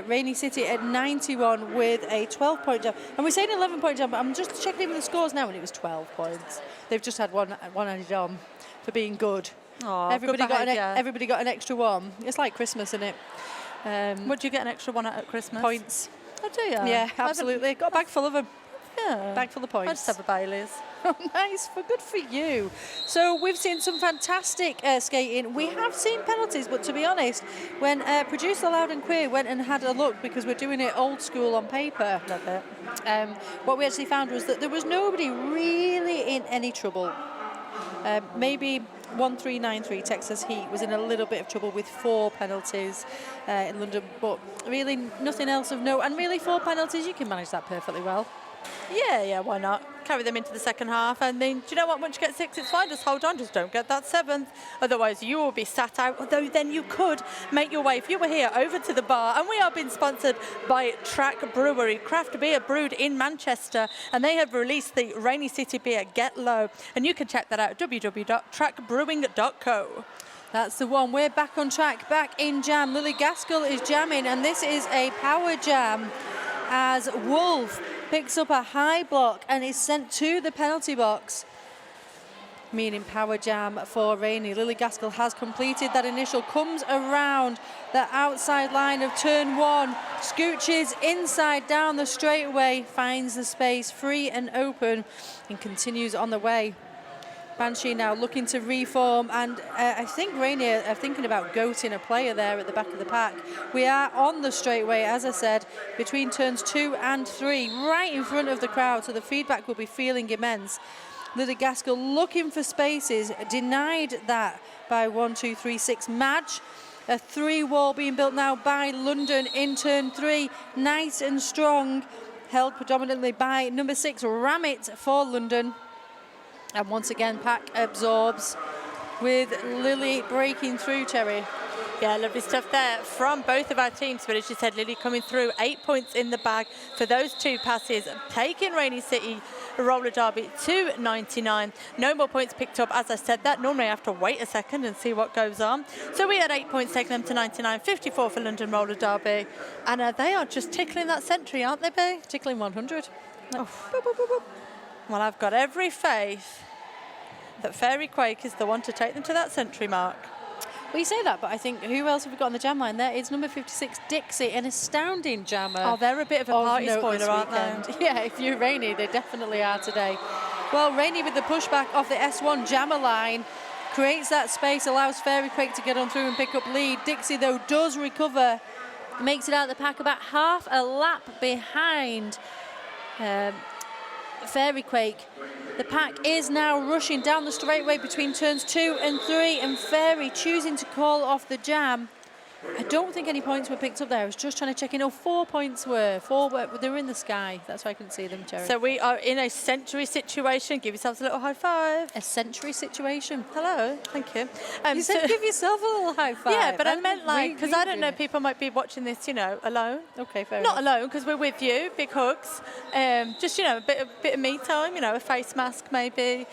Rainy City at 91 with a 12-point jam. And we're saying 11-point jam, but I'm just checking the scores now, and it was 12 points. They've just had one added on for being good. Aww, everybody got an extra one. It's like Christmas, isn't it? Would you get an extra one at Christmas? Points. Oh, do you? Yeah, absolutely. Got a bag full of them. Yeah. Bag full of points. I just have a Bailey's. Oh, nice. Good for you. So we've seen some fantastic skating. We have seen penalties, but to be honest, when Producer Loud and Queer went and had a look, because we're doing it old school on paper, Love it. what we actually found was that there was nobody really in any trouble. Maybe 1393 Texas Heat was in a little bit of trouble with 4 penalties in London, but really nothing else of note. And really 4 penalties, you can manage that perfectly well. Yeah, why not? Carry them into the second half. I mean, do you know what? Once you get 6, it's fine. Just hold on. Just don't get that 7th. Otherwise, you will be sat out. Although then you could make your way, if you were here, over to the bar. And we are being sponsored by Track Brewery, craft beer brewed in Manchester. And they have released the Rainy City beer, Get Low. And you can check that out at www.trackbrewing.co. That's the one. We're back on track, back in jam. Lily Gaskell is jamming, and this is a power jam as Wolf picks up a high block and is sent to the penalty box, meaning power jam for Rainy. Lily Gaskell has completed that initial, comes around the outside line of turn 1, scooches inside down the straightaway, finds the space free and open, and continues on the way. Banshee now looking to reform, and I think Rainy are thinking about goating a player there at the back of the pack. We are on the straightaway, as I said, between turns 2 and 3, right in front of the crowd, so the feedback will be feeling immense. Lily Gaskell looking for spaces, denied that by 1, 2, 3, 6 Madge. A 3 wall being built now by London in turn 3, nice and strong, held predominantly by number 6 Ramit for London. And once again, Pack absorbs with Lily breaking through, Cherry. Yeah, lovely stuff there from both of our teams. But as you said, Lily coming through, 8 points in the bag for those 2 passes, taking Rainy City roller derby to 99. No more points picked up. As I said that, normally I have to wait a second and see what goes on. So we had 8 points taking them to 99, 54 for London roller derby. And they are just tickling that century, aren't they, Bea? Tickling 100. Oh. Well, I've got every faith that Fairy Quake is the one to take them to that century mark. Well, you say that, but I think who else have we got on the jam line there? It's number 56, Dixie, an astounding jammer. Oh, they're a bit of a party spoiler, aren't they? Yeah, if you're Rainy, they definitely are today. Well, Rainy with the pushback off the S1 jammer line creates that space, allows Fairy Quake to get on through and pick up lead. Dixie, though, does recover, makes it out of the pack about half a lap behind Fairy Quake. The pack is now rushing down the straightaway between turns 2 and 3, and Fairy choosing to call off the jam. I don't think any points were picked up there. I was just trying to check in. Oh, 4 points were. 4 were, they were in the sky. That's why I couldn't see them, Cherry. So we are in a century situation. Give yourselves a little high five. A century situation. Hello, thank you. You said give yourself a little high five. Yeah, but I meant like, because I don't know, people might be watching this, alone. Okay, fair Not enough. alone, because we're with you. Big hugs. Just, a bit of me time, a face mask maybe,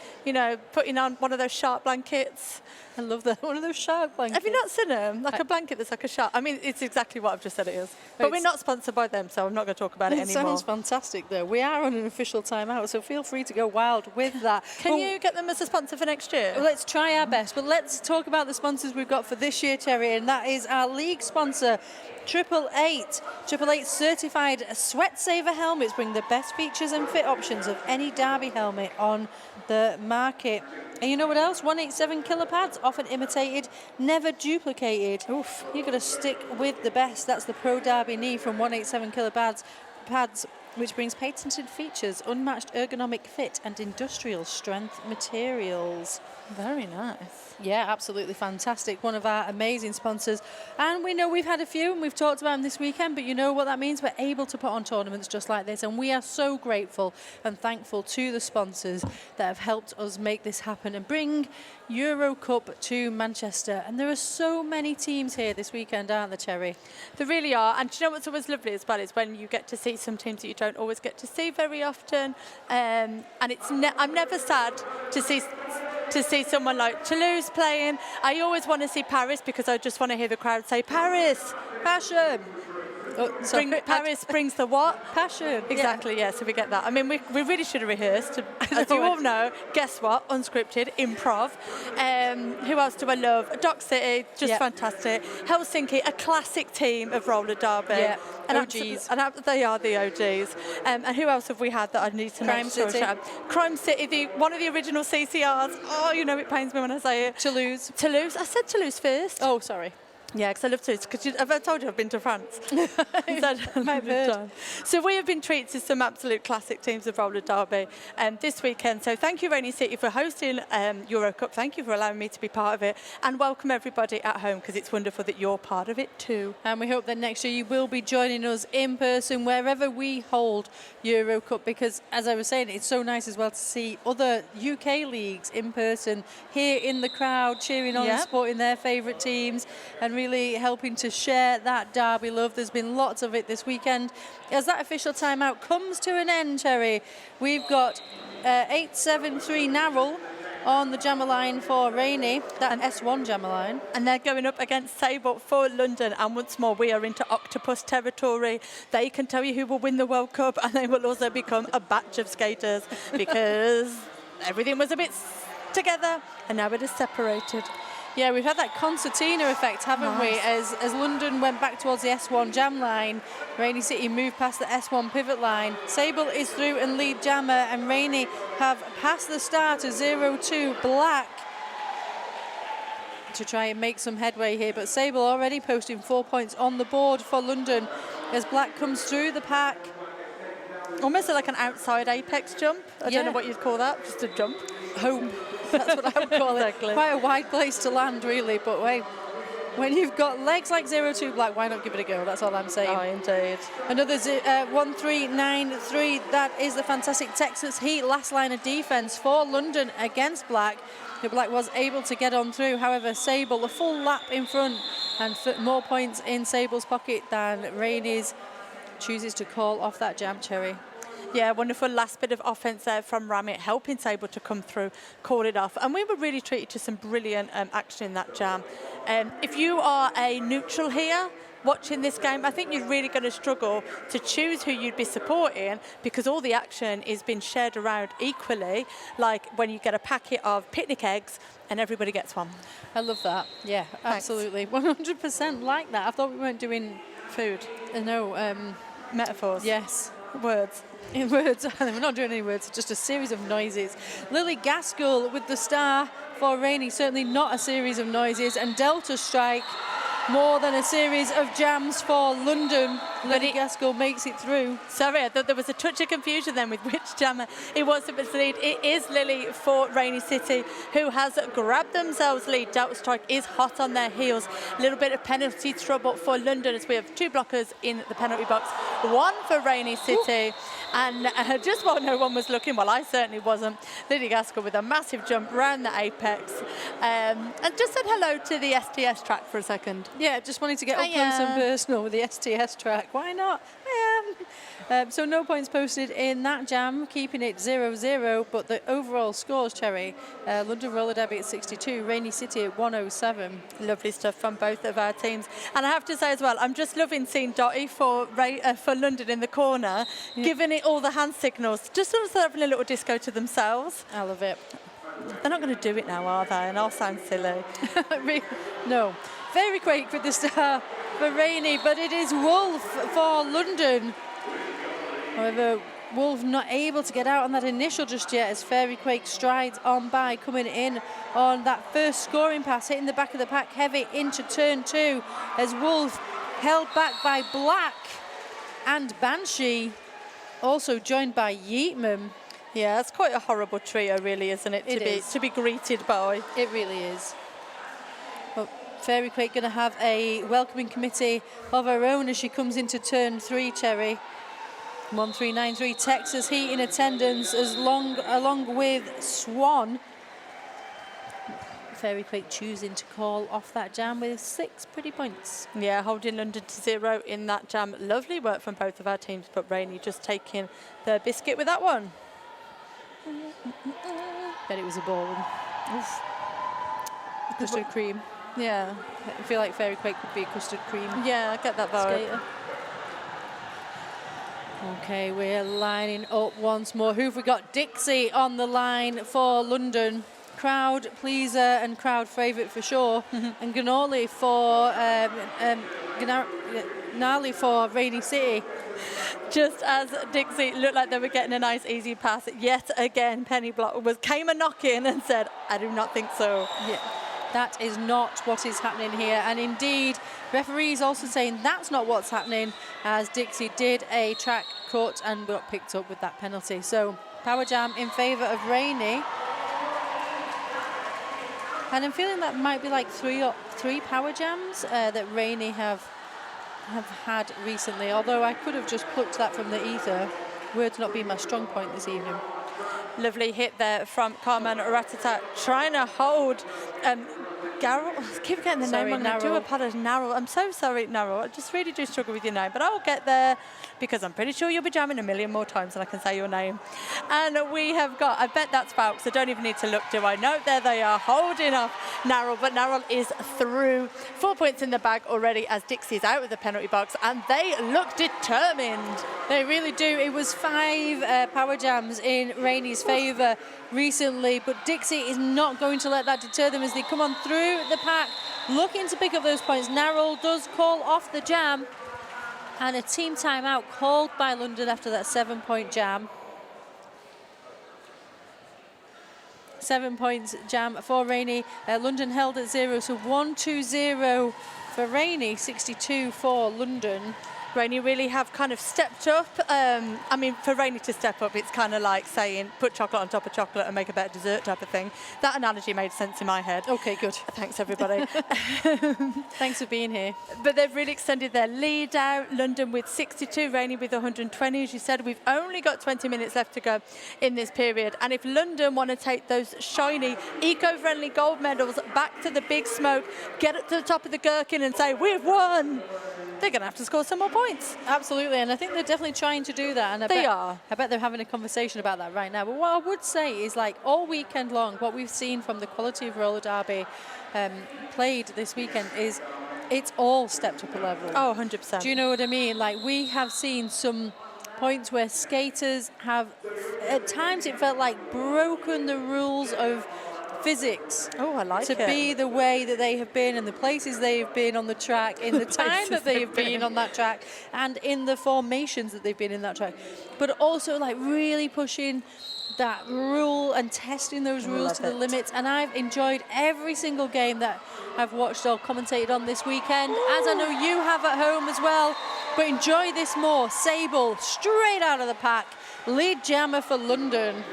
putting on one of those shark blankets. I love that. One of those shark blankets. Have you not seen them? Like a blanket that's like a shark. I mean, it's exactly what I've just said it is. But we're not sponsored by them, so I'm not going to talk about it anymore. Sounds fantastic, though. We are on an official timeout, so feel free to go wild with that. Can you get them as a sponsor for next year? Well, let's try our best, but let's talk about the sponsors we've got for this year, Terry, and that is our league sponsor, 888. 888 certified sweat saver helmets bring the best features and fit options of any derby helmet on the market. And you know what else? 187 killer pads, often imitated, never duplicated. Oof, you've got to stick with the best. That's the Pro Derby knee from 187 killer pads, which brings patented features, unmatched ergonomic fit, and industrial strength materials. Very nice. Yeah, absolutely fantastic. One of our amazing sponsors. And we know we've had a few and we've talked about them this weekend, but you know what that means? We're able to put on tournaments just like this. And we are so grateful and thankful to the sponsors that have helped us make this happen and bring EuroCup to Manchester. And there are so many teams here this weekend, aren't there, Cherry? There really are. And do you know what's always lovely as well is when you get to see some teams that you don't always get to see very often. And I'm never sad to see someone like Toulouse playing. I always want to see Paris because I just want to hear the crowd say, Paris, passion. Paris brings the what? Passion. Exactly, yeah, so we get that. I mean, we really should have rehearsed. As you all know, guess what? Unscripted, improv. Who else do I love? Dock City, just fantastic. Helsinki, a classic team of roller derby. Yeah, OGs. They are the OGs. And who else have we had that I need to Crime mention? City. Crime City, one of the original CCRs. Oh, it pains me when I say it. Toulouse. I said Toulouse first. Oh, sorry. Yeah, because I love Toulouse. Because have I told you I've been to France? I've heard. So we have been treated to some absolute classic teams of roller derby this weekend. So thank you, Rainy City, for hosting EuroCup. Thank you for allowing me to be part of it. And welcome everybody at home, because it's wonderful that you're part of it too. And we hope that next year you will be joining us in person wherever we hold EuroCup, because as I was saying, it's so nice as well to see other UK leagues in person, here in the crowd, cheering on and supporting their favourite teams, and really helping to share that derby love. There's been lots of it this weekend. As that official timeout comes to an end, Cherry, we've got 873 Narrell on the jammer line for Rainy, that S1 jammer line. And they're going up against Sable for London. And once more, we are into octopus territory. They can tell you who will win the World Cup, and they will also become a batch of skaters, because everything was a bit together and now it is separated. Yeah, we've had that concertina effect, haven't we? As London went back towards the S1 jam line, Rainy City moved past the S1 pivot line. Sable is through and lead jammer, and Rainy have passed the start of 0-2 Black to try and make some headway here. But Sable already posting 4 points on the board for London as Black comes through the pack. Almost like an outside apex jump. I don't know what you'd call that, just a jump. Home. That's what I would call it. Exactly. Quite a wide place to land, really. But wait, when you've got legs like 0-2 Black, why not give it a go? That's all I'm saying. Oh, indeed. Another 1-3-9-3. That is the fantastic Texas Heat last line of defence for London against Black. The Black was able to get on through. However, Sable a full lap in front and more points in Sable's pocket than Rainy's chooses to call off that jam, Cherry. Yeah, wonderful last bit of offence there from Ramit, helping Sable to come through, call it off. And we were really treated to some brilliant action in that jam. If you are a neutral here, watching this game, I think you're really going to struggle to choose who you'd be supporting because all the action is being shared around equally, like when you get a packet of picnic eggs and everybody gets one. I love that. Yeah, absolutely. 100% like that. I thought we weren't doing Food, no, metaphors, yes. words. In words, we're not doing any words, just a series of noises. Lily Gaskell with the star for Rainey, certainly not a series of noises. And Delta Strike, more than a series of jams for London. Lily Gaskell makes it through. Sorry, I thought there was a touch of confusion then with which jammer it was that was the lead. It is Lily for Rainy City, who has grabbed themselves lead. Delta Strike is hot on their heels. A little bit of penalty trouble for London as we have 2 blockers in the penalty box. 1 for Rainy City. Ooh. And just while no one was looking, well, I certainly wasn't, Lily Gaskell with a massive jump round the apex. And just said hello to the STS track for a second. Yeah, just wanted to get up close and personal with the STS track. Why not? So no points posted in that jam, keeping it 0-0. But the overall scores, Cherry, London Roller Derby at 62, Rainy City at 107. Lovely stuff from both of our teams. And I have to say as well, I'm just loving seeing Dottie for London in the corner, giving it all the hand signals, just sort of having a little disco to themselves. I love it. They're not going to do it now, are they? And I'll sound silly. No. Fairy Quake with the star for Rainy, but it is Wolf for London. However, Wolf not able to get out on that initial just yet as Fairy Quake strides on by, coming in on that first scoring pass, hitting the back of the pack heavy into turn 2 as Wolf held back by Black and Banshee, also joined by Yeatman. Yeah, it's quite a horrible trio, really, isn't it? To be greeted by. It really is. Well, Fairy Quake going to have a welcoming committee of her own as she comes into turn 3, Cherry. 1393 Texas Heat in attendance along with Swan. Fairy Quake choosing to call off that jam with 6 pretty points. Yeah, holding London to 0 in that jam. Lovely work from both of our teams, but Rainey just taking the biscuit with that one. Bet it was a ball. Oof. Custard cream. Yeah. I feel like Fairy Quake would be a custard cream. Yeah, I get that vibe. Skater. Okay, we're lining up once more. Who've we got? Dixie on the line for London. Crowd pleaser and crowd favourite for sure. And Gnarly for Gnarly for Rainy City. Just as Dixie looked like they were getting a nice easy pass, yet again Penny Block came a knock in and said, I do not think so. Yeah. That is not what is happening here. And indeed, referees also saying that's not what's happening, as Dixie did a track cut and got picked up with that penalty. So power jam in favour of Rainy. And I'm feeling that might be like three power jams that Rainy have had recently, although I could have just plucked that from the ether. Words not being my strong point this evening. Lovely hit there from Carmen Ratata, trying to hold Garrel. I keep getting the name wrong. I do apologise, Narrow. I'm so sorry, Narrow. I just really do struggle with your name, but I'll get there because I'm pretty sure you'll be jamming a million more times than I can say your name. And we have got, I bet that's Falks. I don't even need to look, do I? No, there they are, holding off Narrow, but Narrow is through. 4 points in the bag already as Dixie's out of the penalty box, and they look determined. They really do. It was 5 power jams in Rainy's favour recently, but Dixie is not going to let that deter them as they come on through the pack, looking to pick up those points. Narrow does call off the jam, and a team timeout called by London after that 7-point jam. 7 points jam for Rainy. London held at 0, so 1-2-0 for Rainy, 62 for London. Rainy really have kind of stepped up. I mean, for Rainy to step up, it's kind of like saying put chocolate on top of chocolate and make a better dessert type of thing. That analogy made sense in my head. Okay, good. Thanks, everybody. Thanks for being here. But they've really extended their lead out. London with 62, Rainy with 120. As you said, we've only got 20 minutes left to go in this period. And if London want to take those shiny, eco-friendly gold medals back to the big smoke, get it to the top of the gherkin and say, we've won, they're going to have to score some more points. Absolutely, and I think they're definitely trying to do that. And They are. I bet they're having a conversation about that right now. But what I would say is, like, all weekend long, what we've seen from the quality of roller derby played this weekend is it's all stepped up a level. Oh, 100%. Do you know what I mean? Like, we have seen some points where skaters have, at times it felt like, broken the rules of physics. Oh, I like to it. be the way that they have been and the places they have been on the track, in the time that they have been on that track, and in the formations that they've been in that track. But also, like, really pushing that rule and testing those rules to the limits. And I've enjoyed every single game that I've watched or commentated on this weekend, as I know you have at home as well. But enjoy this more. Sable, straight out of the pack, lead jammer for London.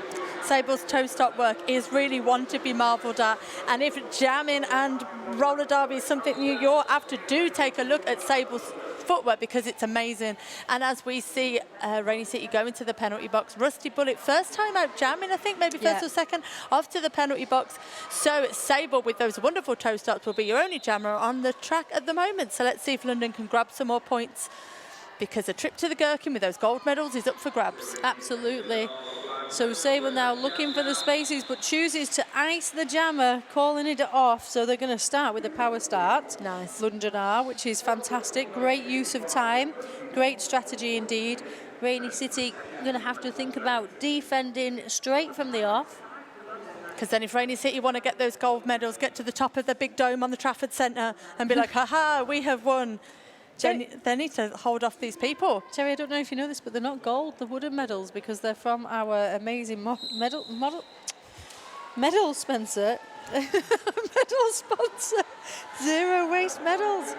Sable's toe stop work is really one to be marvelled at. And if jamming and roller derby is something new, you'll have to take a look at Sable's footwork, because it's amazing. And as we see Rainy City go into the penalty box, Rusty Bullet, first time out jamming, I think, maybe first or second, off to the penalty box. So Sable, with those wonderful toe stops, will be your only jammer on the track at the moment. So let's see if London can grab some more points, because a trip to the Gherkin with those gold medals is up for grabs. Absolutely. So Sable now looking for the spaces, but chooses to ice the jammer, calling it off. So they're going to start with the power start. Nice. London are, which is fantastic. Great use of time. Great strategy indeed. Rainy City going to have to think about defending straight from the off. Because then if Rainy City want to get those gold medals, get to the top of the big dome on the Trafford Centre and be like, ha, we have won. They need to hold off these people. Terry, I don't know if you know this, but they're not gold, they're wooden medals, because they're from our amazing medal sponsor. Medal sponsor. Zero waste medals.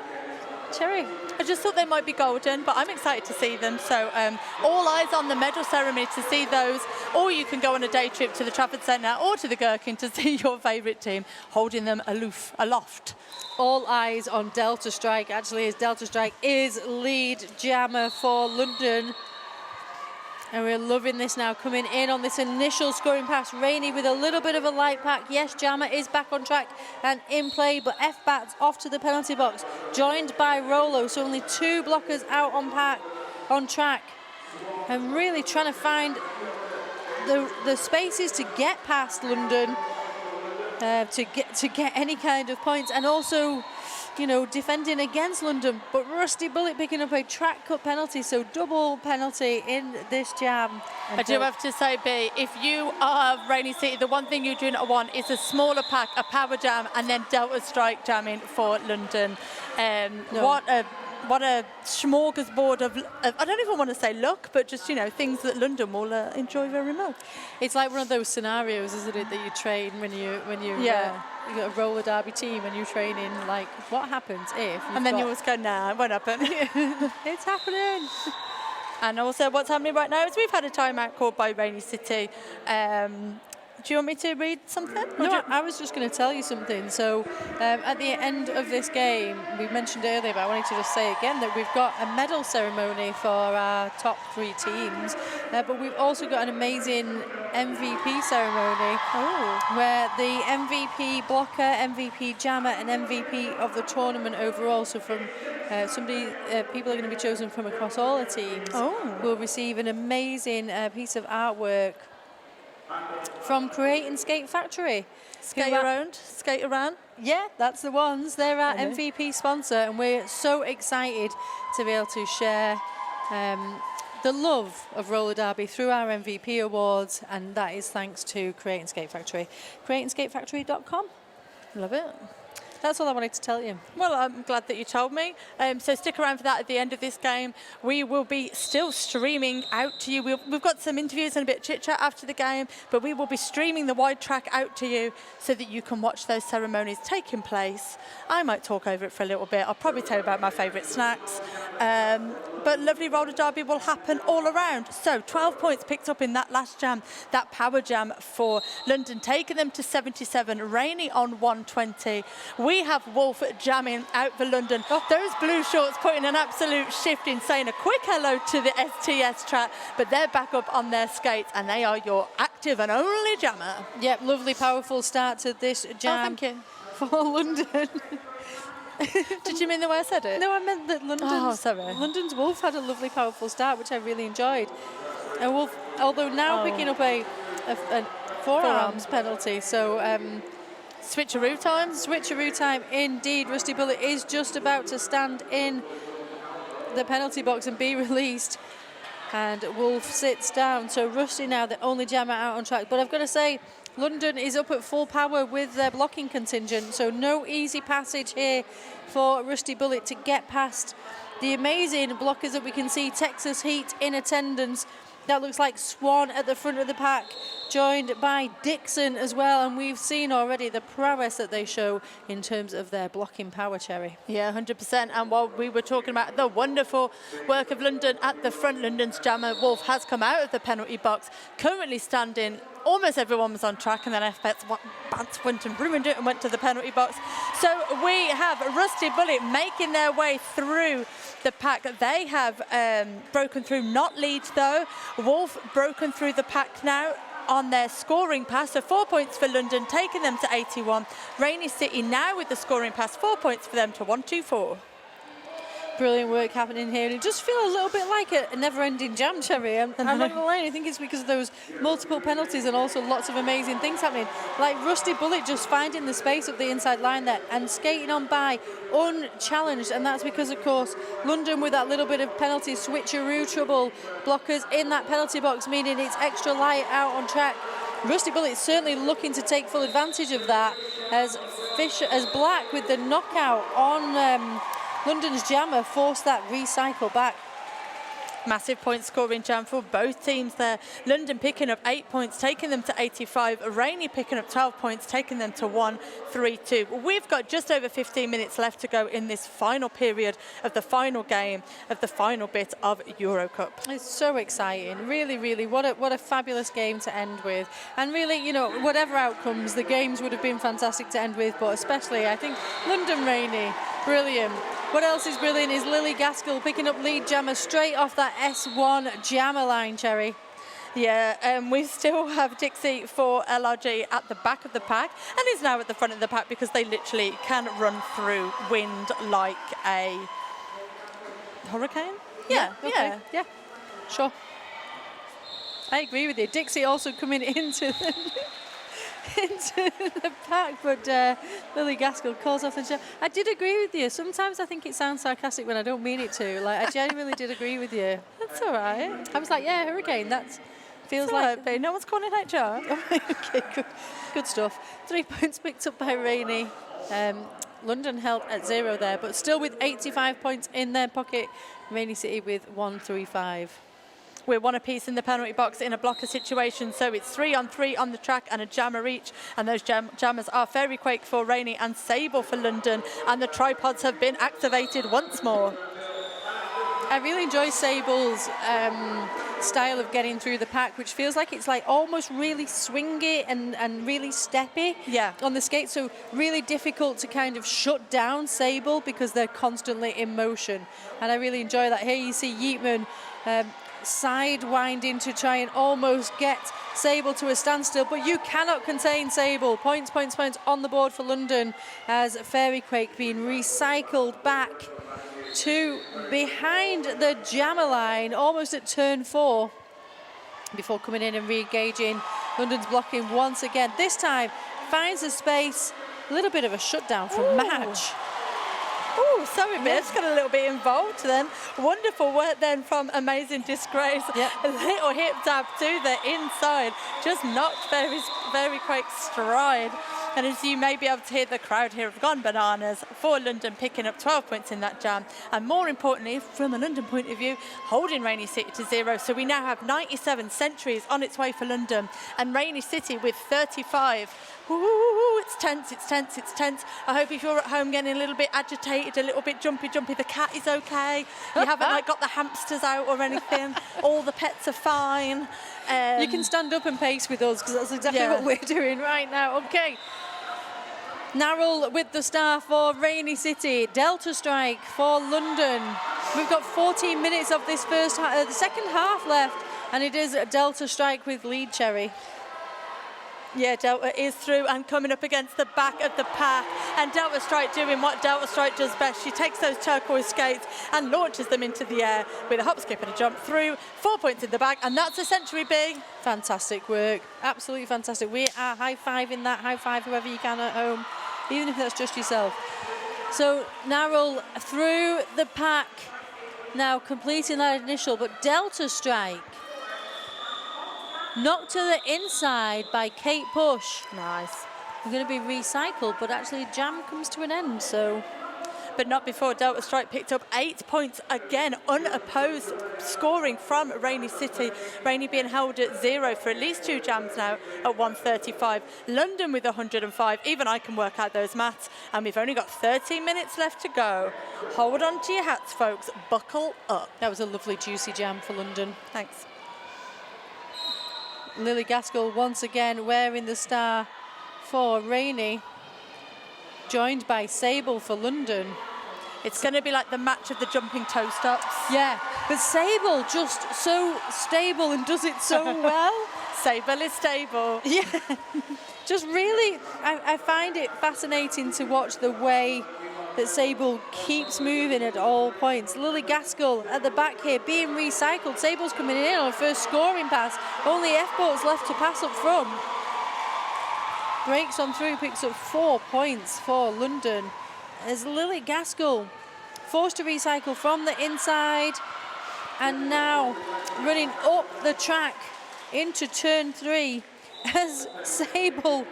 Terry. I just thought they might be golden, but I'm excited to see them. So all eyes on the medal ceremony to see those. Or you can go on a day trip to the Trafford Centre or to the Gherkin to see your favourite team holding them aloft. All eyes on Delta Strike, actually, as Delta Strike is lead jammer for London. And we're loving this now, coming in on this initial scoring pass. Rainey with a little bit of a light pack. Yes, Jammer is back on track and in play, but F-Bats off to the penalty box, joined by Rolo. So only two blockers out on track. And really trying to find the spaces to get past London, to get any kind of points, and also, you know, defending against London. But Rusty Bullet picking up a track cut penalty, so double penalty in this jam. I do have to say, B, if you are Rainy City, the one thing you do not want is a smaller pack, a power jam, and then Delta Strike jamming for London. No. What a smorgasbord of, I don't even want to say luck, but just, you know, things that London will enjoy very much. It's like one of those scenarios, isn't it, that you train when you you got a roller derby team and you're training, like, what happens if and then you always go, nah, it won't happen. It's happening. And also what's happening right now is we've had a timeout called by Rainy City. Do you want me to read something? No, I was just going to tell you something. So at the end of this game, we mentioned earlier, but I wanted to just say again that we've got a medal ceremony for our top three teams, but we've also got an amazing MVP ceremony where the MVP blocker, MVP jammer, and MVP of the tournament overall, so from people are going to be chosen from across all the teams, will receive an amazing piece of artwork from Create and Skate Factory. Skate around? Yeah, that's the ones. They're our MVP sponsor, and we're so excited to be able to share the love of roller derby through our MVP awards, and that is thanks to Create and Skate Factory. CreateandSkateFactory.com. Love it. That's all I wanted to tell you. Well, I'm glad that you told me. So stick around for that at the end of this game. We will be still streaming out to you. We've got some interviews and a bit of chit-chat after the game, but we will be streaming the wide track out to you so that you can watch those ceremonies taking place. I might talk over it for a little bit. I'll probably tell you about my favourite snacks. But lovely roller derby will happen all around. So 12 points picked up in that last jam, that power jam for London, taking them to 77, Rainy on 120. We have Wolf jamming out for London. Those blue shorts putting an absolute shift in, saying a quick hello to the STS track, but they're back up on their skates and they are your active and only jammer. Yep, lovely, powerful start to this jam. Oh, thank you. For London. Did you mean the way I said it? No, I meant that sorry. London's Wolf had a lovely, powerful start, which I really enjoyed. And Wolf, although now picking up a forearms penalty, so Switcheroo time. switcheroo time indeed. Rusty Bullet is just about to stand in the penalty box and be released. And Wolf sits down. So Rusty now the only jammer out on track. But I've got to say, London is up at full power with their blocking contingent. So no easy passage here for Rusty Bullet to get past the amazing blockers that we can see. Texas Heat in attendance. That looks like Swan at the front of the pack, joined by Dixon as well. And we've seen already the prowess that they show in terms of their blocking power, Cherry. Yeah, 100%. And while we were talking about the wonderful work of London at the front, London's jammer Wolf has come out of the penalty box, currently standing. Almost everyone was on track, and then Bats went and ruined it and went to the penalty box. So we have Rusty Bullet making their way through the pack. They have broken through, not Leeds though. Wolf broken through the pack now on their scoring pass. So 4 points for London, taking them to 81. Rainy City now with the scoring pass, 4 points for them to 124. Brilliant work happening here. It does feel a little bit like a never-ending jam, Cherry. I'm not going to lie, I think it's because of those multiple penalties and also lots of amazing things happening. Like Rusty Bullet just finding the space up the inside line there and skating on by unchallenged. And that's because, of course, London with that little bit of penalty switcheroo trouble, blockers in that penalty box, meaning it's extra light out on track. Rusty Bullet is certainly looking to take full advantage of that as Black with the knockout on London's jammer forced that recycle back. Massive point scoring jam for both teams there. London picking up 8 points, taking them to 85. Rainy picking up 12 points, taking them to 132. We've got just over 15 minutes left to go in this final period of the final game of the final bit of EuroCup. It's so exciting. Really, really, what a fabulous game to end with. And really, you know, whatever outcomes, the games would have been fantastic to end with, but especially, I think, London Rainy, brilliant. What else is brilliant is Lily Gaskell picking up lead jammer straight off that S1 jammer line, Cherry. Yeah, we still have Dixie for LRG at the back of the pack and is now at the front of the pack because they literally can run through wind like a hurricane. Yeah, sure. I agree with you. Dixie also coming into the pack, but Lily Gaskell calls off the jam. I did agree with you. Sometimes I think it sounds sarcastic when I don't mean it to. Like, I genuinely did agree with you. That's all right. I was like, yeah, hurricane. That feels like no one's calling HR. Okay, good stuff. 3 points picked up by Rainy. London held at 0 there, but still with 85 points in their pocket. Rainy City with 135. We're one apiece in the penalty box in a blocker situation, so it's 3-on-3 on the track and a jammer each, and those jammers are Fairy Quake for Rainy and Sable for London, and the tripods have been activated once more. I really enjoy Sable's style of getting through the pack, which feels like it's like almost really swingy and really steppy on the skate, so really difficult to kind of shut down Sable because they're constantly in motion, and I really enjoy that. Here you see Yeatman sidewinding to try and almost get Sable to a standstill, but you cannot contain Sable. Points on the board for London as Fairy Quake being recycled back to behind the jammer line, almost at turn 4, before coming in and re-engaging. London's blocking once again. This time finds a space, a little bit of a shutdown from Madge. Oh, sorry, Mitch, got a little bit involved then. Wonderful work then from Amazing Disgrace. Yep. A little hip tap to the inside. Just knocked Fairy Quake's stride. And as you may be able to hear, the crowd here have gone bananas for London, picking up 12 points in that jam. And more importantly, from a London point of view, holding Rainy City to 0. So we now have 97 centuries on its way for London. And Rainy City with 35. Ooh, it's tense, it's tense, it's tense. I hope if you're at home getting a little bit agitated, a little bit jumpy, the cat is okay. You haven't like got the hamsters out or anything. All the pets are fine. You can stand up and pace with us because that's exactly what we're doing right now. Okay. Narrell with the star for Rainy City. Delta Strike for London. We've got 14 minutes of this the second half left, and it is Delta Strike with lead, Cherry. Yeah, Delta is through and coming up against the back of the pack. And Delta Strike doing what Delta Strike does best. She takes those turquoise skates and launches them into the air with a hop, skip and a jump through. 4 points in the bag, and that's a century big. Fantastic work. Absolutely fantastic. We are high-fiving that. High-five whoever you can at home, even if that's just yourself. So Narrell through the pack, now completing that initial, but Delta Strike knocked to the inside by Kate Push. Nice. We're going to be recycled, but actually jam comes to an end, so. But not before Delta Strike picked up 8 points again, unopposed scoring from Rainy City. Rainy being held at 0 for at least 2 jams now at 135. London with 105. Even I can work out those maths. And we've only got 13 minutes left to go. Hold on to your hats, folks. Buckle up. That was a lovely, juicy jam for London. Thanks. Lily Gaskell once again wearing the star for Rainy, joined by Sable for London. It's going to be like the match of the jumping toe stops. Yeah, but Sable just so stable and does it so well. Sable is stable. Yeah, just really, I find it fascinating to watch the way that Sable keeps moving at all points. Lily Gaskell at the back here being recycled. Sable's coming in on a first scoring pass. Only F-Boat's left to pass up front. Breaks on through, picks up 4 points for London. As Lily Gaskell forced to recycle from the inside and now running up the track into turn 3 as Sable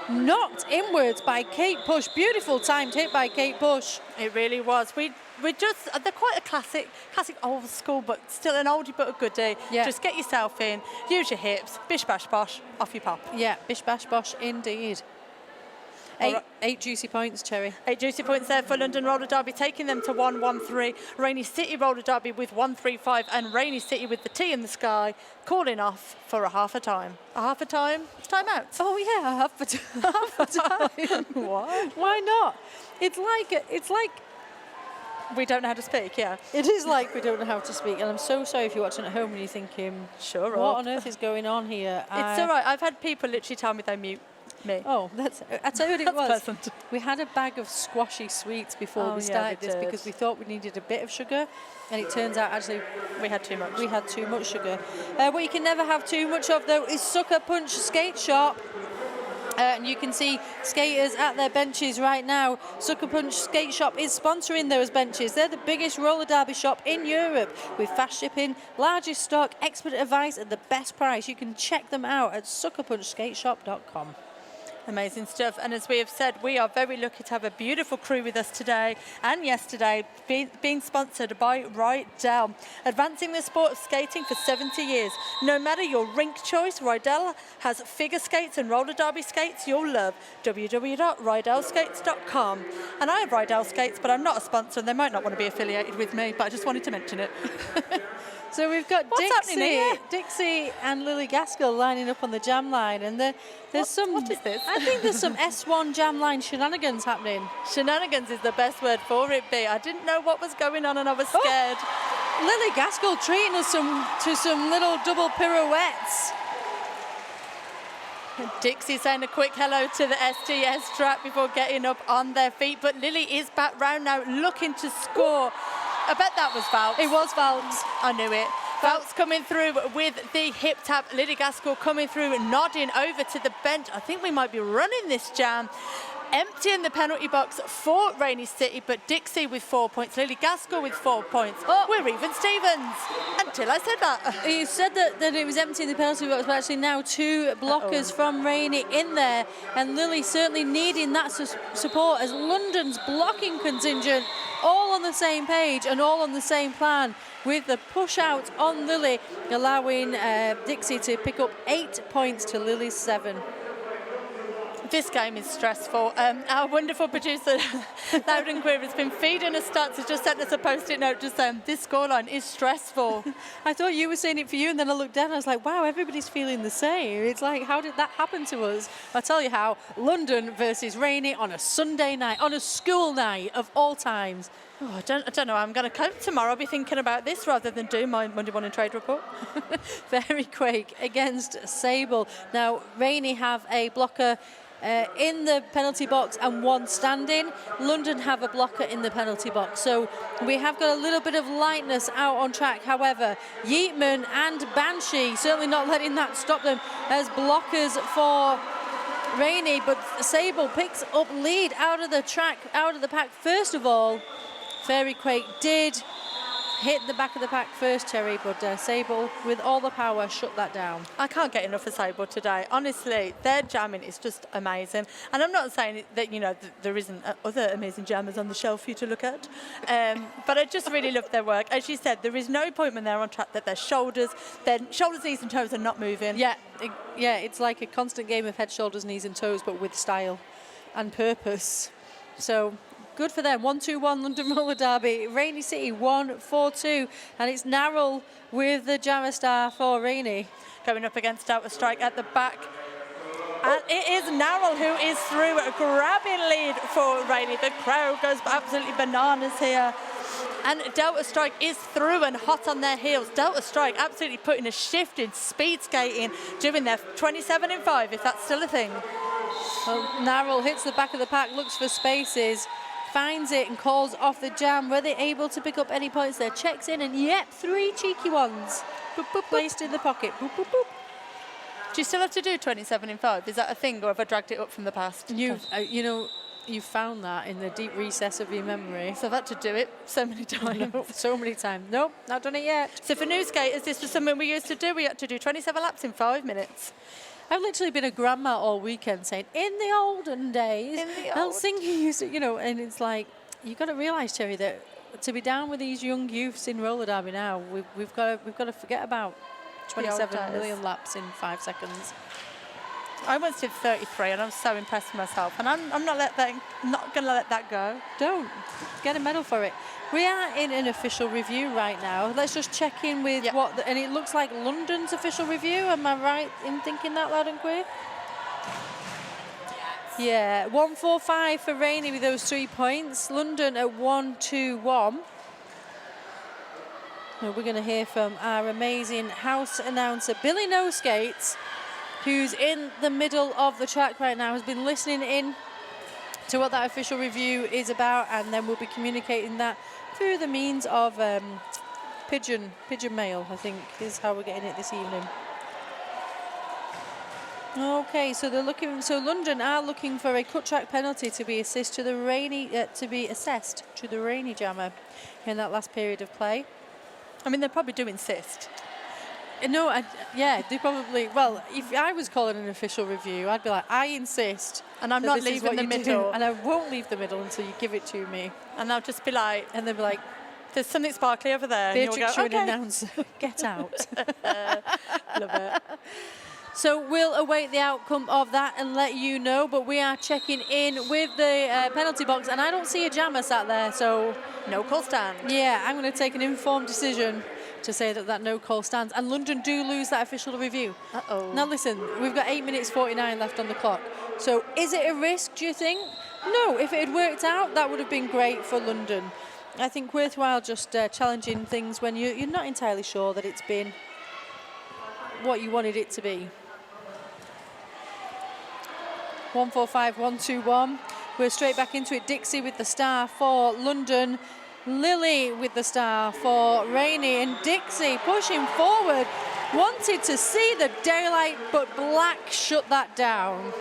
knocked inwards by Kate Push. Beautiful timed hit by Kate Push. It really was. They're quite a classic old school, but still an oldie but a goodie. Yeah. Just get yourself in, use your hips, bish bash bosh, off you pop. Yeah, bish bash bosh indeed. Eight juicy points, Cherry. 8 juicy points there for London Roller Derby, taking them to 1-1-3. Rainy City Roller Derby with 1-3-5, and Rainy City with the T in the sky, calling off for a half a time. A half a time? Time out. Oh yeah, half a time. What? Why not? It's like We don't know how to speak, yeah. it is like we don't know how to speak, and I'm so sorry if you're watching at home and you're thinking, Sure. what on earth is going on here? It's all right. I've had people literally tell me they mute me. Oh, I tell you what it was. Pleasant. We had a bag of squashy sweets before we started this because we thought we needed a bit of sugar, and it turns out actually We had too much. we had too much sugar. What you can never have too much of though is Sucker Punch Skate Shop. And you can see skaters at their benches right now. Sucker Punch Skate Shop is sponsoring those benches. They're the biggest roller derby shop in Europe with fast shipping, largest stock, expert advice at the best price. You can check them out at suckerpunchskateshop.com. Amazing stuff. And as we have said, we are very lucky to have a beautiful crew with us today and yesterday, being sponsored by Rydell, advancing the sport of skating for 70 years. No matter your rink choice, Rydell has figure skates and roller derby skates you'll love. www.rydellskates.com. And I have Rydell skates, but I'm not a sponsor, and they might not want to be affiliated with me, but I just wanted to mention it. So we've got What's happening here? Dixie and Lily Gaskell lining up on the jam line, and there's some. What is this? I think there's some S1 jam line shenanigans happening. Shenanigans is the best word for it, B. I didn't know what was going on and I was scared. Lily Gaskell treating us to some little double pirouettes. Dixie saying a quick hello to the STS track before getting up on their feet, but Lily is back round now looking to score. I bet that was Valks. It was Valks. I knew it. Valks coming through with the hip tap. Lily Gaskell coming through, nodding over to the bench. I think we might be running this jam. Emptying the penalty box for Rainy City, but Dixie with 4 points. Lily Gaskell with 4 points. We're even Stevens. Until I said that. You said that it was emptying the penalty box, but actually now 2 blockers from Rainy in there, and Lily certainly needing that support as London's blocking contingent all on the same page and all on the same plan, with the push out on Lily, allowing Dixie to pick up 8 points to Lily's 7. This game is stressful. Our wonderful producer, Loudon Queer, has been feeding us stats. Has just sent us a post-it note just saying this scoreline is stressful. I thought you were saying it for you, and then I looked down and I was like, wow, everybody's feeling the same. It's like, how did that happen to us? I'll tell you how. London versus Rainey on a Sunday night, on a school night of all times. Oh, I don't know how I'm going to cope tomorrow. I'll be thinking about this rather than do my Monday morning trade report. Very Quake against Sable. Now, Rainey have a blocker in the penalty box and one standing. London have a blocker in the penalty box. So we have got a little bit of lightness out on track. However, Yeatman and Banshee certainly not letting that stop them as blockers for Rainey. But Sable picks up lead out of the track, out of the pack. First of all, Fairy Quake did hit the back of the pack first, Cherry, but Sable, with all the power, shut that down. I can't get enough of Sable today. Honestly, their jamming is just amazing. And I'm not saying that, you know, there isn't other amazing jammers on the shelf for you to look at. But I just really love their work. As you said, there is no point when they're on track that their shoulders, knees and toes are not moving. Yeah, it's like a constant game of head, shoulders, knees and toes, but with style and purpose. So good for them. 1-2-1 London Roller Derby. Rainey City 1-4-2, and it's Narrell with the Jammer Star for Rainey. Going up against Outer Strike at the back. And it is Narrell who is through, a grabbing lead for Rainey. The crowd goes absolutely bananas here. And Delta Strike is through and hot on their heels. Delta Strike absolutely putting a shift in speed skating, doing their 27-5, if that's still a thing. Well, Narrell hits the back of the pack, looks for spaces, finds it and calls off the jam. Were they able to pick up any points there? Checks in and yep, 3 cheeky ones. Boop, boop, placed in the pocket. Boop, boop, boop. Do you still have to do 27-5? Is that a thing, or have I dragged it up from the past? You've found that in the deep recess of your memory. So I've had to do it so many times. So many times. Nope, not done it yet. So for new skaters, this was something we used to do. We had to do 27 laps in 5 minutes. I've literally been a grandma all weekend saying, in the olden days, Helsinki used to, and it's like, you've got to realise, Terry, that to be down with these young youths in roller derby now, we've got to forget about 27 million laps in 5 seconds. I once did 33 and I was so impressed with myself, and I'm not going to let that go. Don't. Get a medal for it. We are in an official review right now. Let's just check in with and it looks like London's official review. Am I right in thinking that, loud and clear? Yeah, 145 for Rainey with those 3 points. London at 121. We're going to hear from our amazing house announcer, Billy No Skates, who's in the middle of the track right now, has been listening in to what that official review is about, and then we'll be communicating that through the means of pigeon mail, I think, is how we're getting it this evening. Okay, so London are looking for a cut track penalty to be assessed to the Rainey jammer in that last period of play. I mean, they probably do insist. No, they probably. Well, if I was calling an official review, I'd be like, I insist, and I'm not leaving the middle, and I won't leave the middle until you give it to me. And I'll just be like, and they'll be like, there's something sparkly over there. Beatrix should announce, get out. Love it. So we'll await the outcome of that and let you know. But we are checking in with the penalty box, and I don't see a jammer sat there, so no call stand. Yeah, I'm going to take an informed decision to say that no call stands, and London do lose that official review. Uh-oh. Now listen, we've got 8 minutes 49 left on the clock. So is it a risk, do you think? No, if it had worked out, that would have been great for London. I think worthwhile just challenging things when you're not entirely sure that it's been what you wanted it to be. 145, 121. We're straight back into it. Dixie with the star for London. Lily with the star for Rainey, and Dixie pushing forward. Wanted to see the daylight, but Black shut that down.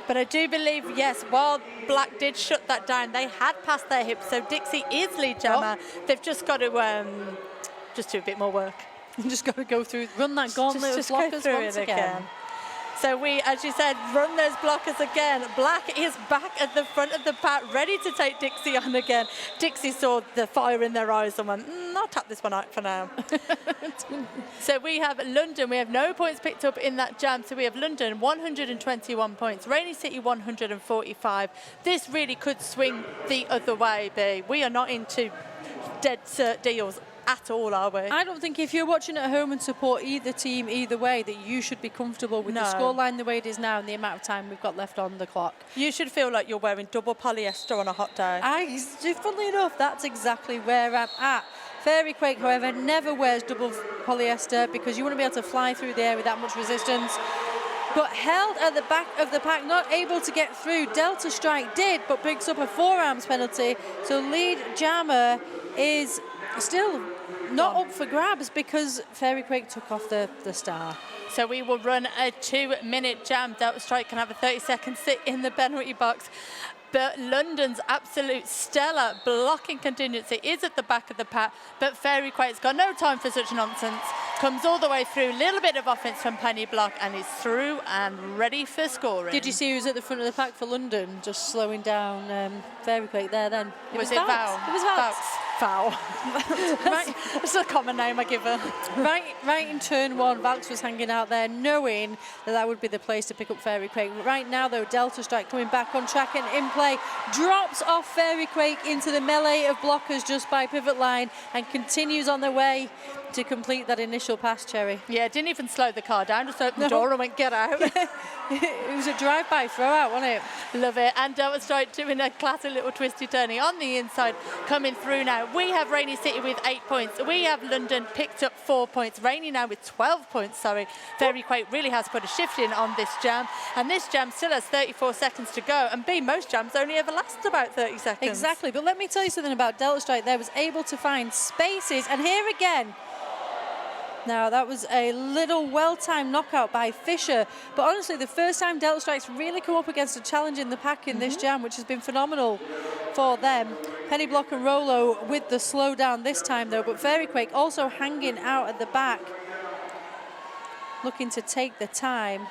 But I do believe, yes, while Black did shut that down, they had passed their hips, so Dixie is lead jammer. They've just got to just do a bit more work. Just got to go through, run that gauntlet of blockers once again. So we, as you said, run those blockers again. Black is back at the front of the pack, ready to take Dixie on again. Dixie saw the fire in their eyes and went, I'll tap this one out for now. So we have London. We have no points picked up in that jam. So we have London, 121 points. Rainy City, 145. This really could swing the other way, B. We are not into dead cert deals at all, are we? I don't think if you're watching at home and support either team either way that you should be comfortable with No. the scoreline the way it is now and the amount of time we've got left on the clock. You should feel like you're wearing double polyester on a hot day. Funnily enough, that's exactly where I'm at. Fairy Quake, however, never wears double polyester because you want to be able to fly through the air with that much resistance. But held at the back of the pack, not able to get through. Delta Strike did, but picks up a 4 arms penalty. So lead jammer is still not up for grabs because Fairy Quake took off the star. So we will run a 2-minute jam. Delta Strike can have a 30-second sit in the penalty box. But London's absolute stellar blocking contingency is at the back of the pack, but Fairy Quake's got no time for such nonsense. Comes all the way through, little bit of offense from Penny Block, and is through and ready for scoring. Did you see who's at the front of the pack for London, just slowing down Fairy Quake there then? Was it Val? It was Val. Val. Right. It's a common name I give her. Right in turn one, Valks was hanging out there knowing that would be the place to pick up Fairy Quake. But right now, though, Delta Strike coming back on track and in play, drops off Fairy Quake into the melee of blockers just by pivot line and continues on their way to complete that initial pass, Cherry. Yeah, didn't even slow the car down, just opened the door and went, get out. It was a drive-by throw-out, wasn't it? Love it. And Delta Strike doing a classic little twisty turning on the inside, coming through now. We have Rainy City with 8 points. We have London picked up 4 points. Rainy now with 12 points, sorry. Fairy Quake really has put a shift in on this jam. And this jam still has 34 seconds to go. And B, most jams only ever last about 30 seconds. Exactly. But let me tell you something about Delta Strike there. Was able to find spaces. And here again, now, that was a little well-timed knockout by Fisher. But honestly, the first time Delta Strike's really come up against a challenge in the pack in this jam, which has been phenomenal for them. Penny Block and Rolo with the slowdown this time, though. But Fairy Quake also hanging out at the back, looking to take the time.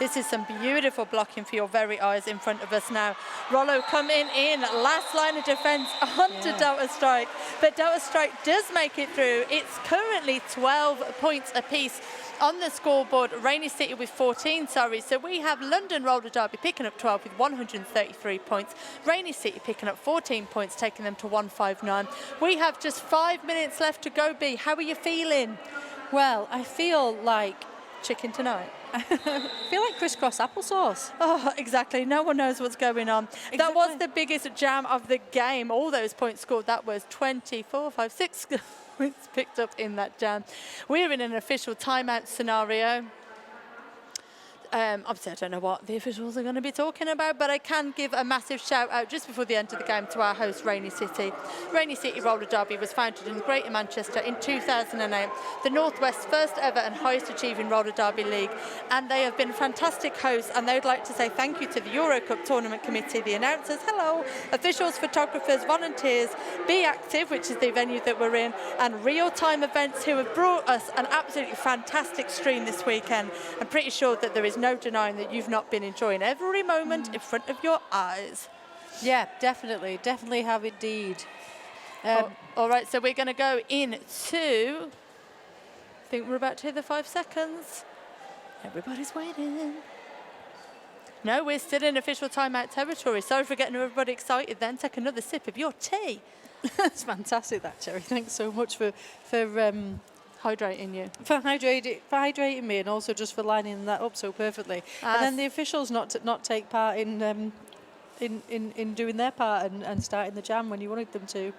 This is some beautiful blocking for your very eyes in front of us now. Rollo coming in, last line of defence onto Delta Strike. But Delta Strike does make it through. It's currently 12 points apiece on the scoreboard. Rainy City with 14, sorry. So we have London Roller Derby picking up 12 with 133 points. Rainy City picking up 14 points, taking them to 159. We have just 5 minutes left to go, B. How are you feeling? Well, I feel like chicken tonight. I feel like crisscross applesauce. Oh, exactly. No one knows what's going on. Exactly. That was the biggest jam of the game. All those points scored. That was 24, 5, 6 points picked up in that jam. We're in an official timeout scenario. Obviously, I don't know what the officials are going to be talking about, but I can give a massive shout out just before the end of the game to our host, Rainy City. Rainy City Roller Derby was founded in Greater Manchester in 2008, the Northwest's first ever and highest achieving roller derby league, and they have been fantastic hosts, and they would like to say thank you to the EuroCup Tournament Committee, the announcers, hello, officials, photographers, volunteers, Be Active, which is the venue that we're in, and Real Time Events, who have brought us an absolutely fantastic stream this weekend. I'm pretty sure that there is no denying that you've not been enjoying every moment in front of your eyes. Yeah, definitely have indeed. All right, so we're going to go into, I think we're about to hit the 5 seconds. Everybody's waiting. No, we're still in official timeout territory. Sorry for getting everybody excited then. Take another sip of your tea. That's fantastic, that, Cherry. Thanks so much for hydrating you. For hydrating me, and also just for lining that up so perfectly. And then the officials not take part in doing their part and starting the jam when you wanted them to.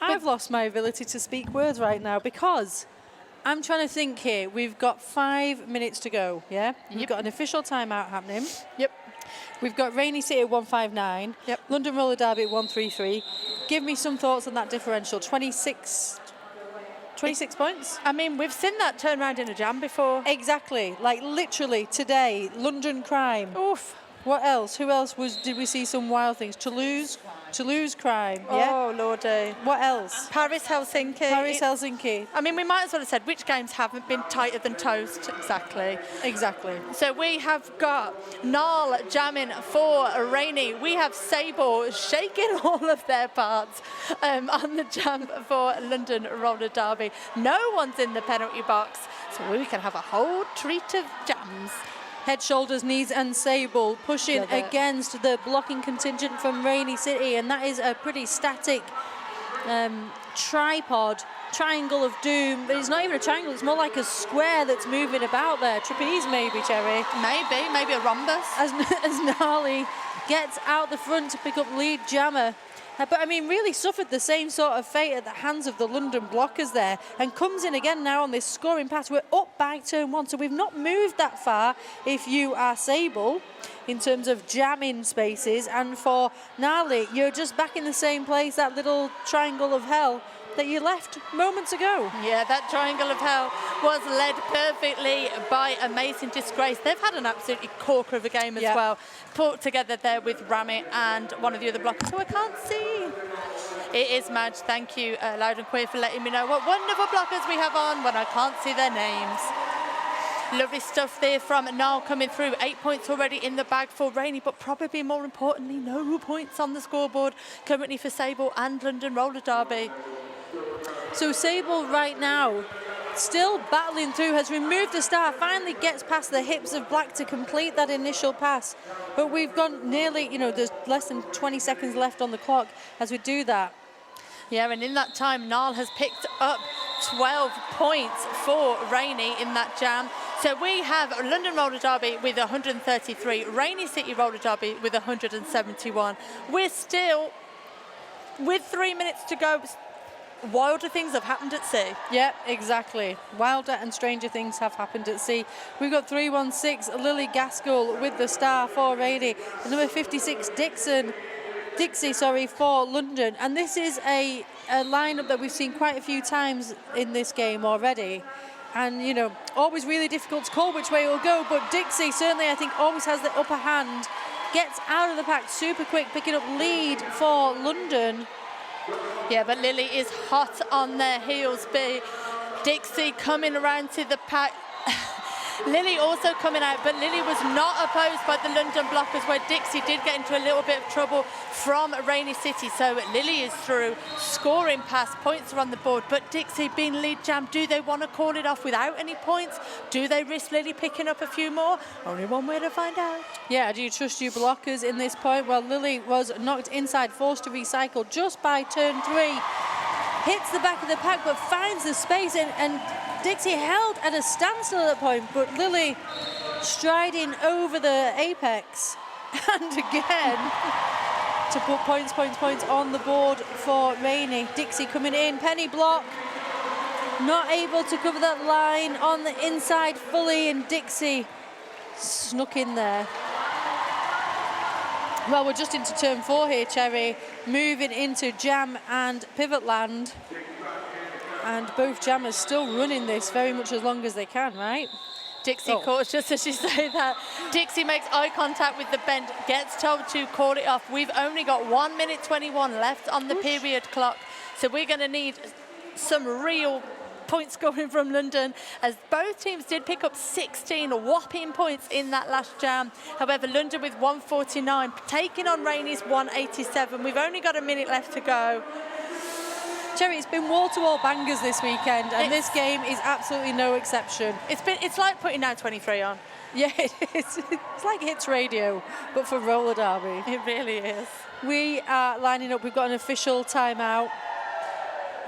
I've lost my ability to speak words right now because I'm trying to think here. We've got 5 minutes to go, yeah? We've got an official timeout happening. Yep. We've got Rainy City at 159. Yep. London Roller Derby at 133. Give me some thoughts on that differential. 26 points? I mean, we've seen that turn around in a jam before. Exactly. Like, literally, today, London Crime. Oof. What else? Who else did we see some wild things? Toulouse? Toulouse crime. Yeah. Oh, Lordy. What else? Paris, Helsinki. Paris, Helsinki. I mean, we might as well have said which games haven't been tighter than toast. Exactly. Exactly. So we have got Nal jamming for Rainy. We have Sable shaking all of their parts on the jam for London Roller Derby. No one's in the penalty box, so we can have a whole treat of jams. Head, shoulders, knees and Sable pushing Love it. against the blocking contingent from Rainy City, and that is a pretty static triangle of doom, but it's not even a triangle, it's more like a square that's moving about there. Trapeze maybe, Cherry. Maybe a rhombus. As Gnarly gets out the front to pick up lead jammer. But I mean, really suffered the same sort of fate at the hands of the London blockers there, and comes in again now on this scoring pass. We're up by turn one, so we've not moved that far if you are Sable in terms of jamming spaces. And for Gnarly, you're just back in the same place, that little triangle of hell that you left moments ago. Yeah, that triangle of hell was led perfectly by Amazing Disgrace. They've had an absolutely corker of a game as well. Put together there with Ramit and one of the other blockers who I can't see. It is Madge. Thank you, Loud and Queer, for letting me know what wonderful blockers we have on when I can't see their names. Lovely stuff there from Nal coming through. 8 points already in the bag for Rainy, but probably more importantly, no points on the scoreboard currently for Sable and London Roller Derby. So Sable right now still battling through, has removed the star, finally gets past the hips of Black to complete that initial pass. But we've gone nearly, there's less than 20 seconds left on the clock as we do that. Yeah, and in that time, Nal has picked up 12 points for Rainy in that jam. So we have London Roller Derby with 133, Rainy City Roller Derby with 171. We're still, with 3 minutes to go, wilder things have happened at sea. Yep, exactly. Wilder and stranger things have happened at sea. We've got 316 Lily Gaskell with the star for Rainy. The number 56 Dixie for London. And this is a lineup that we've seen quite a few times in this game already. And, always really difficult to call which way it will go. But Dixie certainly, I think, always has the upper hand. Gets out of the pack super quick, picking up lead for London. Yeah, but Lily is hot on their heels. Dixie coming around to the pack. Lily also coming out, but Lily was not opposed by the London blockers, where Dixie did get into a little bit of trouble from Rainy City. So Lily is through, scoring pass, points are on the board, but Dixie being lead jam, do they want to call it off without any points? Do they risk Lily picking up a few more? Only one way to find out. Yeah, do you trust your blockers in this point? Well, Lily was knocked inside, forced to recycle just by turn 3. Hits the back of the pack, but finds the space, and Dixie held at a standstill at that point, but Lily striding over the apex, and again to put points on the board for Rainy. Dixie coming in, penny block, not able to cover that line on the inside fully, and Dixie snuck in there. Well, we're just into turn 4 here, Cherry, moving into jam and pivot land. And both jammers still running this very much as long as they can, right? Dixie calls, just as you say that. Dixie makes eye contact with the bend, gets told to call it off. We've only got 1 minute 21 left on the period clock. So we're going to need some real point scoring from London, as both teams did pick up 16 whopping points in that last jam. However, London with 149, taking on Rainy's 187. We've only got a minute left to go. Cherry, it's been wall-to-wall bangers this weekend, and this game is absolutely no exception. It's like putting Now 23 on. Yeah, it is. It's like Hits Radio, but for roller derby. It really is. We are lining up. We've got an official timeout.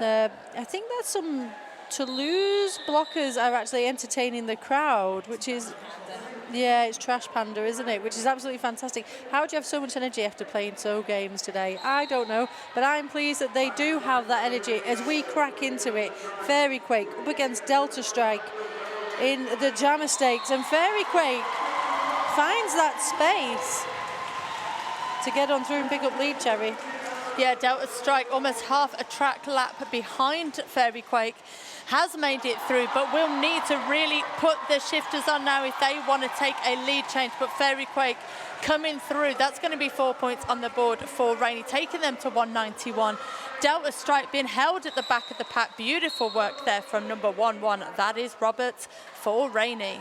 I think that's some Toulouse blockers are actually entertaining the crowd, which is, yeah, it's Trash Panda, isn't it? Which is absolutely fantastic. How do you have so much energy after playing so games today? I don't know, but I'm pleased that they do have that energy as we crack into it. Fairy Quake up against Delta Strike in the Jammer Stakes, and Fairy Quake finds that space to get on through and pick up lead, Cherry. Yeah, Delta Strike almost half a track lap behind Fairy Quake. Has made it through, but will need to really put the shifters on now if they want to take a lead change. But Fairy Quake coming through, that's going to be 4 points on the board for Rainey, taking them to 191. Delta Strike being held at the back of the pack. Beautiful work there from number 1-1. That is Roberts for Rainey.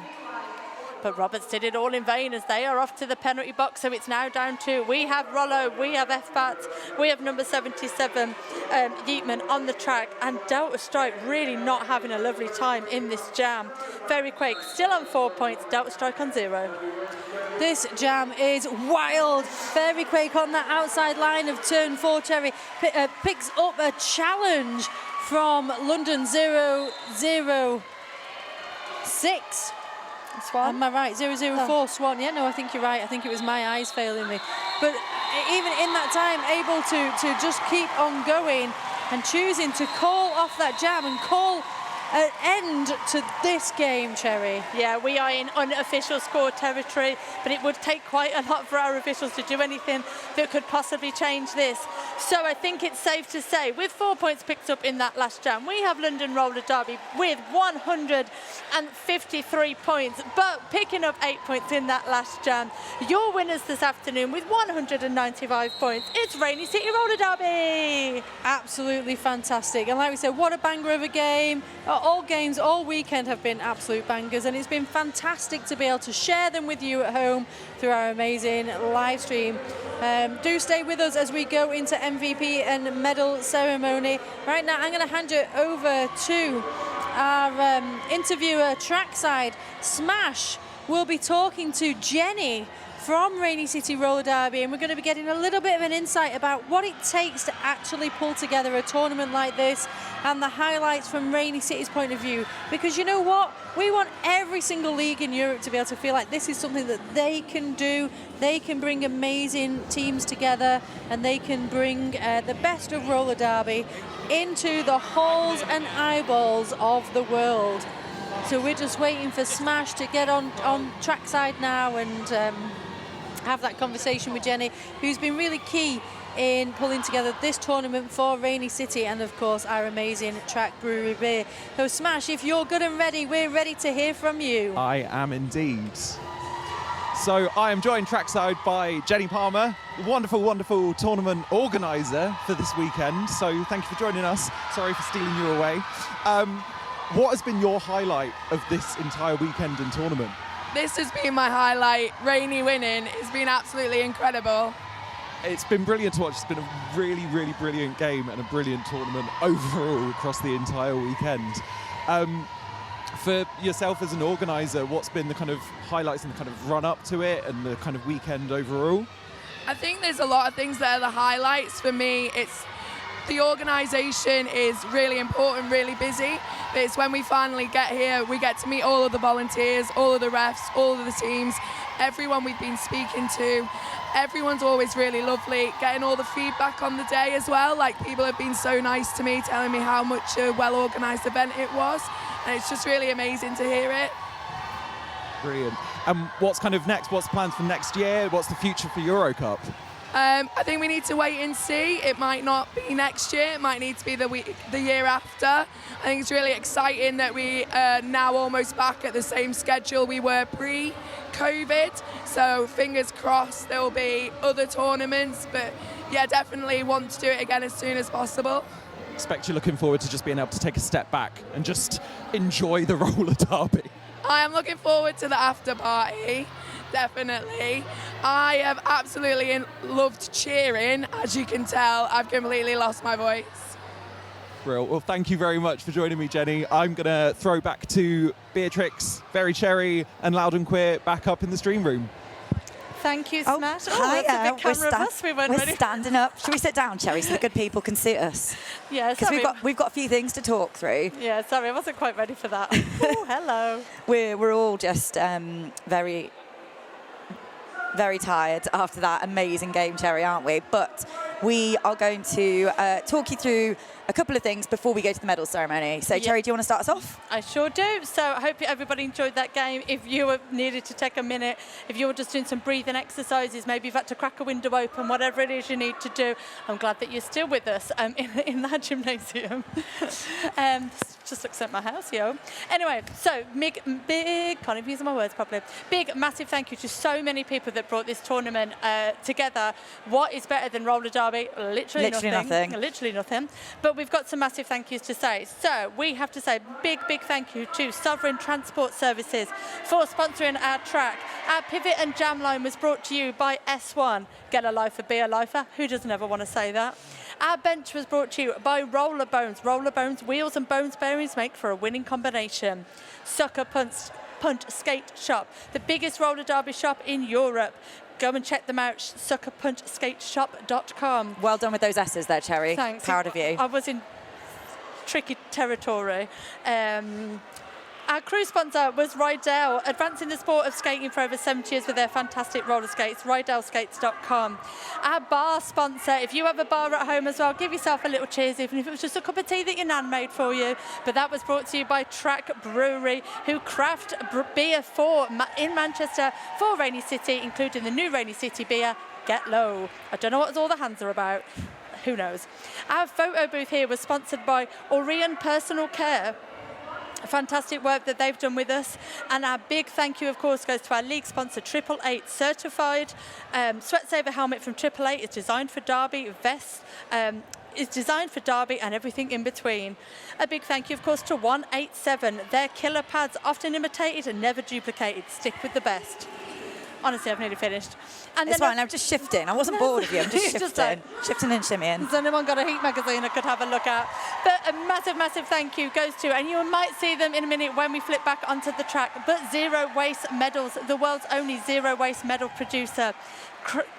But Roberts did it all in vain as they are off to the penalty box. So it's now down to, we have Rollo, we have FBAT, we have number 77, Yeatman on the track. And Delta Strike really not having a lovely time in this jam. Fairy Quake still on 4 points, Delta Strike on 0. This jam is wild. Fairy Quake on that outside line of turn 4, Cherry, picks up a challenge from London 006. Swan? Am I right? 004 Swan. Yeah, no, I think you're right. I think it was my eyes failing me. But even in that time, able to just keep on going and choosing to call off that jam and call an end to this game, Cherry. Yeah, we are in unofficial score territory, but it would take quite a lot for our officials to do anything that could possibly change this. So I think it's safe to say, with 4 points picked up in that last jam, we have London Roller Derby with 153 points, but picking up 8 points in that last jam. Your winners this afternoon with 195 points. It's Rainey City Roller Derby. Absolutely fantastic. And like we said, what a banger of a game. All games all weekend have been absolute bangers, and it's been fantastic to be able to share them with you at home through our amazing live stream. Do stay with us as we go into MVP and medal ceremony. Right now, I'm going to hand you over to our interviewer trackside. Smash will be talking to Jenny from Rainey City Roller Derby, and we're going to be getting a little bit of an insight about what it takes to actually pull together a tournament like this and the highlights from Rainey City's point of view. Because you know what? We want every single league in Europe to be able to feel like this is something that they can do. They can bring amazing teams together, and they can bring the best of roller derby into the halls and eyeballs of the world. So we're just waiting for Smash to get on trackside now and have that conversation with Jenny, who's been really key in pulling together this tournament for Rainey City and, of course, our amazing track brewery beer. So, Smash, if you're good and ready, we're ready to hear from you. I am indeed. So I am joined trackside by Jenny Palmer, the wonderful, wonderful tournament organiser for this weekend. So thank you for joining us. Sorry for stealing you away. What has been your highlight of this entire weekend and tournament? This has been my highlight. Rainey winning has been absolutely incredible. It's been brilliant to watch. It's been a really, really brilliant game and a brilliant tournament overall across the entire weekend. For yourself as an organiser, what's been the kind of highlights and the kind of run up to it and the kind of weekend overall? I think there's a lot of things that are the highlights. For me, it's the organisation is really important, really busy. But it's when we finally get here, we get to meet all of the volunteers, all of the refs, all of the teams, everyone we've been speaking to. Everyone's always really lovely, getting all the feedback on the day as well. Like, people have been so nice to me, telling me how much a well-organised event it was. And it's just really amazing to hear it. Brilliant. And what's kind of next? What's plans for next year? What's the future for EuroCup? I think we need to wait and see. It might not be next year. It might need to be the year after. I think it's really exciting that we are now almost back at the same schedule we were pre-COVID. So fingers crossed there will be other tournaments. But yeah, definitely want to do it again as soon as possible. Expect you're looking forward to just being able to take a step back and just enjoy the roller derby. I am looking forward to the after party. Definitely. I have absolutely loved cheering. As you can tell, I've completely lost my voice. Brill. Well, thank you very much for joining me, Jenny. I'm going to throw back to Beatrix, Very Cherry and Loud and Queer back up in the stream room. Thank you, Smash. Hi, that's a big camera of us. We're standing up. Should we sit down, Cherry, so the good people can see us? Yeah, Because we've got a few things to talk through. Yeah, sorry, I wasn't quite ready for that. Oh, hello. We're all just very, very tired after that amazing game, Cherry, aren't we? But we are going to talk you through a couple of things before we go to the medal ceremony. So, Cherry, do you want to start us off? I sure do. So I hope everybody enjoyed that game. If you needed to take a minute, if you were just doing some breathing exercises, maybe you've had to crack a window open, whatever it is you need to do, I'm glad that you're still with us in that gymnasium. Just looks like my house, yo. Anyway, so big, can't even use my words properly. Big, massive thank you to so many people that brought this tournament together. What is better than roller derby? Literally nothing. Literally nothing. But we've got some massive thank yous to say. So we have to say big thank you to Sovereign Transport Services for sponsoring our track. Our pivot and jam line was brought to you by S1. Get a lifer, be a lifer. Who doesn't ever want to say that? Our bench was brought to you by Roller Bones. Roller Bones, wheels and bones bearings make for a winning combination. Sucker Punch Skate Shop, the biggest roller derby shop in Europe. Go and check them out, suckerpunchskateshop.com. Well done with those S's there, Cherry. Thanks. Proud of you. I was in tricky territory. Our crew sponsor was Rydell, advancing the sport of skating for over 70 years with their fantastic roller skates, rydellskates.com. Our bar sponsor, if you have a bar at home as well, give yourself a little cheers, even if it was just a cup of tea that your nan made for you. But that was brought to you by Track Brewery, who craft beer in Manchester for Rainy City, including the new Rainy City beer, Get Low. I don't know what all the hands are about. Who knows? Our photo booth here was sponsored by Orion Personal Care. Fantastic work that they've done with us, and our big thank you of course goes to our league sponsor 888 Certified. Sweatsaver helmet from 888 is designed for derby. Vest is designed for derby and everything in between. A big thank you of course to 187. Their killer pads, often imitated and never duplicated. Stick with the best. Honestly, I've nearly finished. And It's fine, I'm just shifting. I wasn't bored of you, I'm just shifting. Shifting and shimmying. Has anyone got a Heat magazine I could have a look at? But a massive thank you goes to, and you might see them in a minute when we flip back onto the track, but Zero Waste Medals, the world's only zero waste medal producer.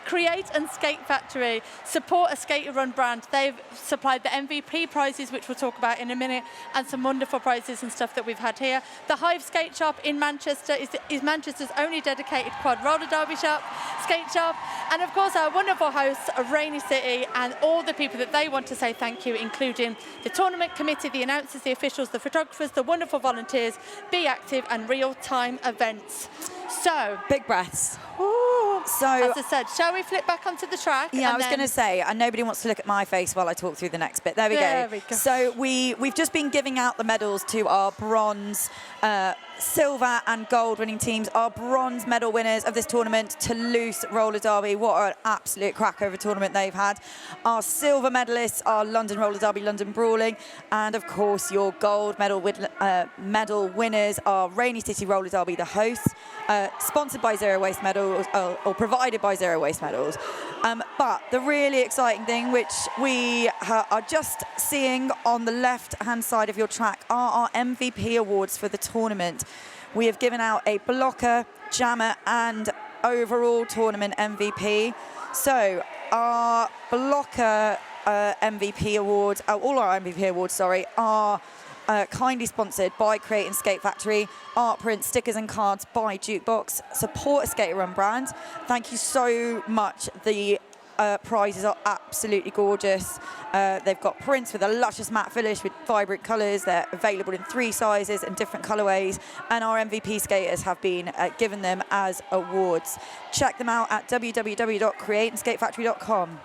Create and Skate Factory, support a skater run brand. They've supplied the MVP prizes, which we'll talk about in a minute, and some wonderful prizes and stuff that we've had here. The Hive Skate Shop in Manchester is Manchester's only dedicated quad roller derby skate shop. And of course our wonderful hosts of Rainy City and all the people that they want to say thank you, including the tournament committee, the announcers, the officials, the photographers, the wonderful volunteers, Be Active and Real Time Events. So big breaths. So, as I said, shall we flip back onto the track? Yeah, I was going to say, and nobody wants to look at my face while I talk through the next bit. There we go. So we've just been giving out the medals to our bronze, silver and gold winning teams. Our bronze medal winners of this tournament, Toulouse Roller Derby. What an absolute crack over tournament they've had. Our silver medalists are London Roller Derby, London Brawling. And of course, your gold medal winners are Rainy City Roller Derby, the hosts, sponsored by Zero Waste Medals, or provided by Zero Waste Medals. But the really exciting thing, which we are just seeing on the left-hand side of your track, are our MVP awards for the tournament. We have given out a blocker, jammer, and overall tournament MVP. So our blocker MVP awards, all our MVP awards, sorry, are kindly sponsored by Create and Skate Factory, art prints, stickers and cards by Jukebox. Support a skater run brand. Thank you so much. The prizes are absolutely gorgeous. They've got prints with a luscious matte finish with vibrant colours. They're available in 3 sizes and different colourways. And our MVP skaters have been given them as awards. Check them out at www.createandskatefactory.com.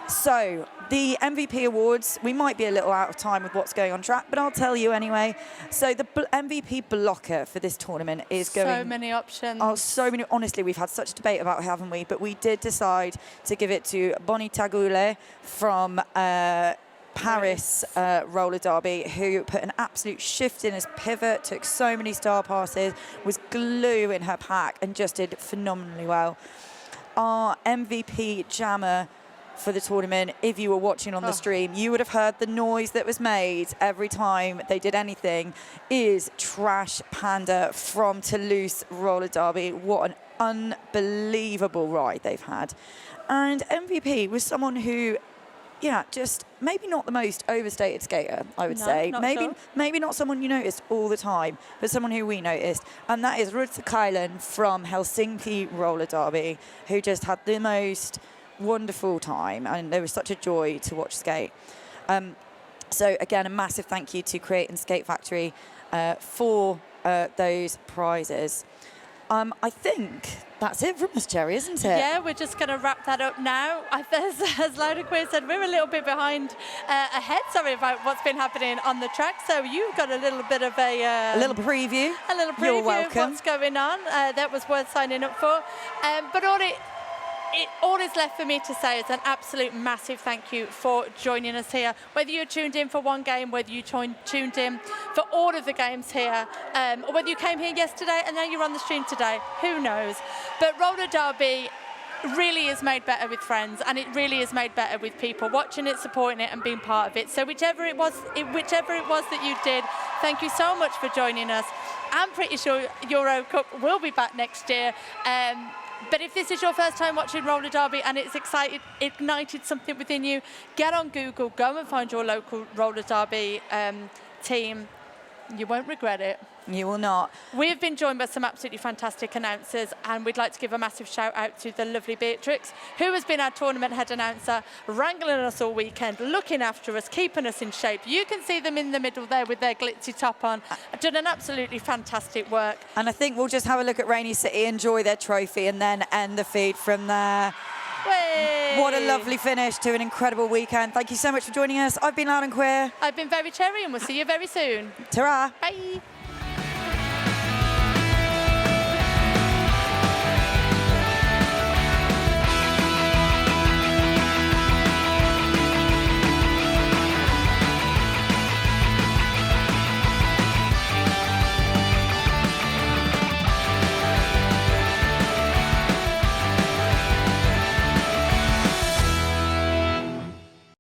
So the MVP awards, we might be a little out of time with what's going on track, but I'll tell you anyway. So the MVP blocker for this tournament is going... So many options. Oh, so many. Honestly, we've had such a debate about it, haven't we? But we did decide to give it to Bonnie Tagoule from Paris Roller Derby, who put an absolute shift in his pivot, took so many star passes, was glue in her pack, and just did phenomenally well. Our MVP jammer for the tournament, if you were watching on the stream, you would have heard the noise that was made every time they did anything, is Trash Panda from Toulouse Roller Derby. What an unbelievable ride they've had. And MVP was someone who, yeah, just maybe not the most overstated skater, I would say. Maybe not someone you noticed all the time, but someone who we noticed. And that is Ruth Kailan from Helsinki Roller Derby, who just had the most wonderful time, and it was such a joy to watch skate. So again, a massive thank you to Create and Skate Factory for those prizes. I think that's it from us, Cherry, isn't it? Yeah, we're just going to wrap that up now. As Loud Queer said, we're a little bit ahead, about what's been happening on the track. So you've got a little bit of a little preview. A little preview You're welcome. of what's going on. That was worth signing up for. But all is left for me to say is an absolute massive thank you for joining us here. Whether you tuned in for one game, whether you tuned in for all of the games here, or whether you came here yesterday and now you're on the stream today, who knows? But Roller Derby really is made better with friends, and it really is made better with people watching it, supporting it, and being part of it. So whichever it was that you did, thank you so much for joining us. I'm pretty sure EuroCup will be back next year. But if this is your first time watching Roller Derby and it's ignited something within you, get on Google, go and find your local Roller Derby team. You won't regret it. You will not. We've been joined by some absolutely fantastic announcers, and we'd like to give a massive shout out to the lovely Beatrix, who has been our tournament head announcer, wrangling us all weekend, looking after us, keeping us in shape. You can see them in the middle there with their glitzy top on. Done an absolutely fantastic work. And I think we'll just have a look at Rainy City, enjoy their trophy, and then end the feed from there. Way. What a lovely finish to an incredible weekend. Thank you so much for joining us. I've been Loud and Queer. I've been Very Cherry, and we'll see you very soon. Ta-ra. Bye.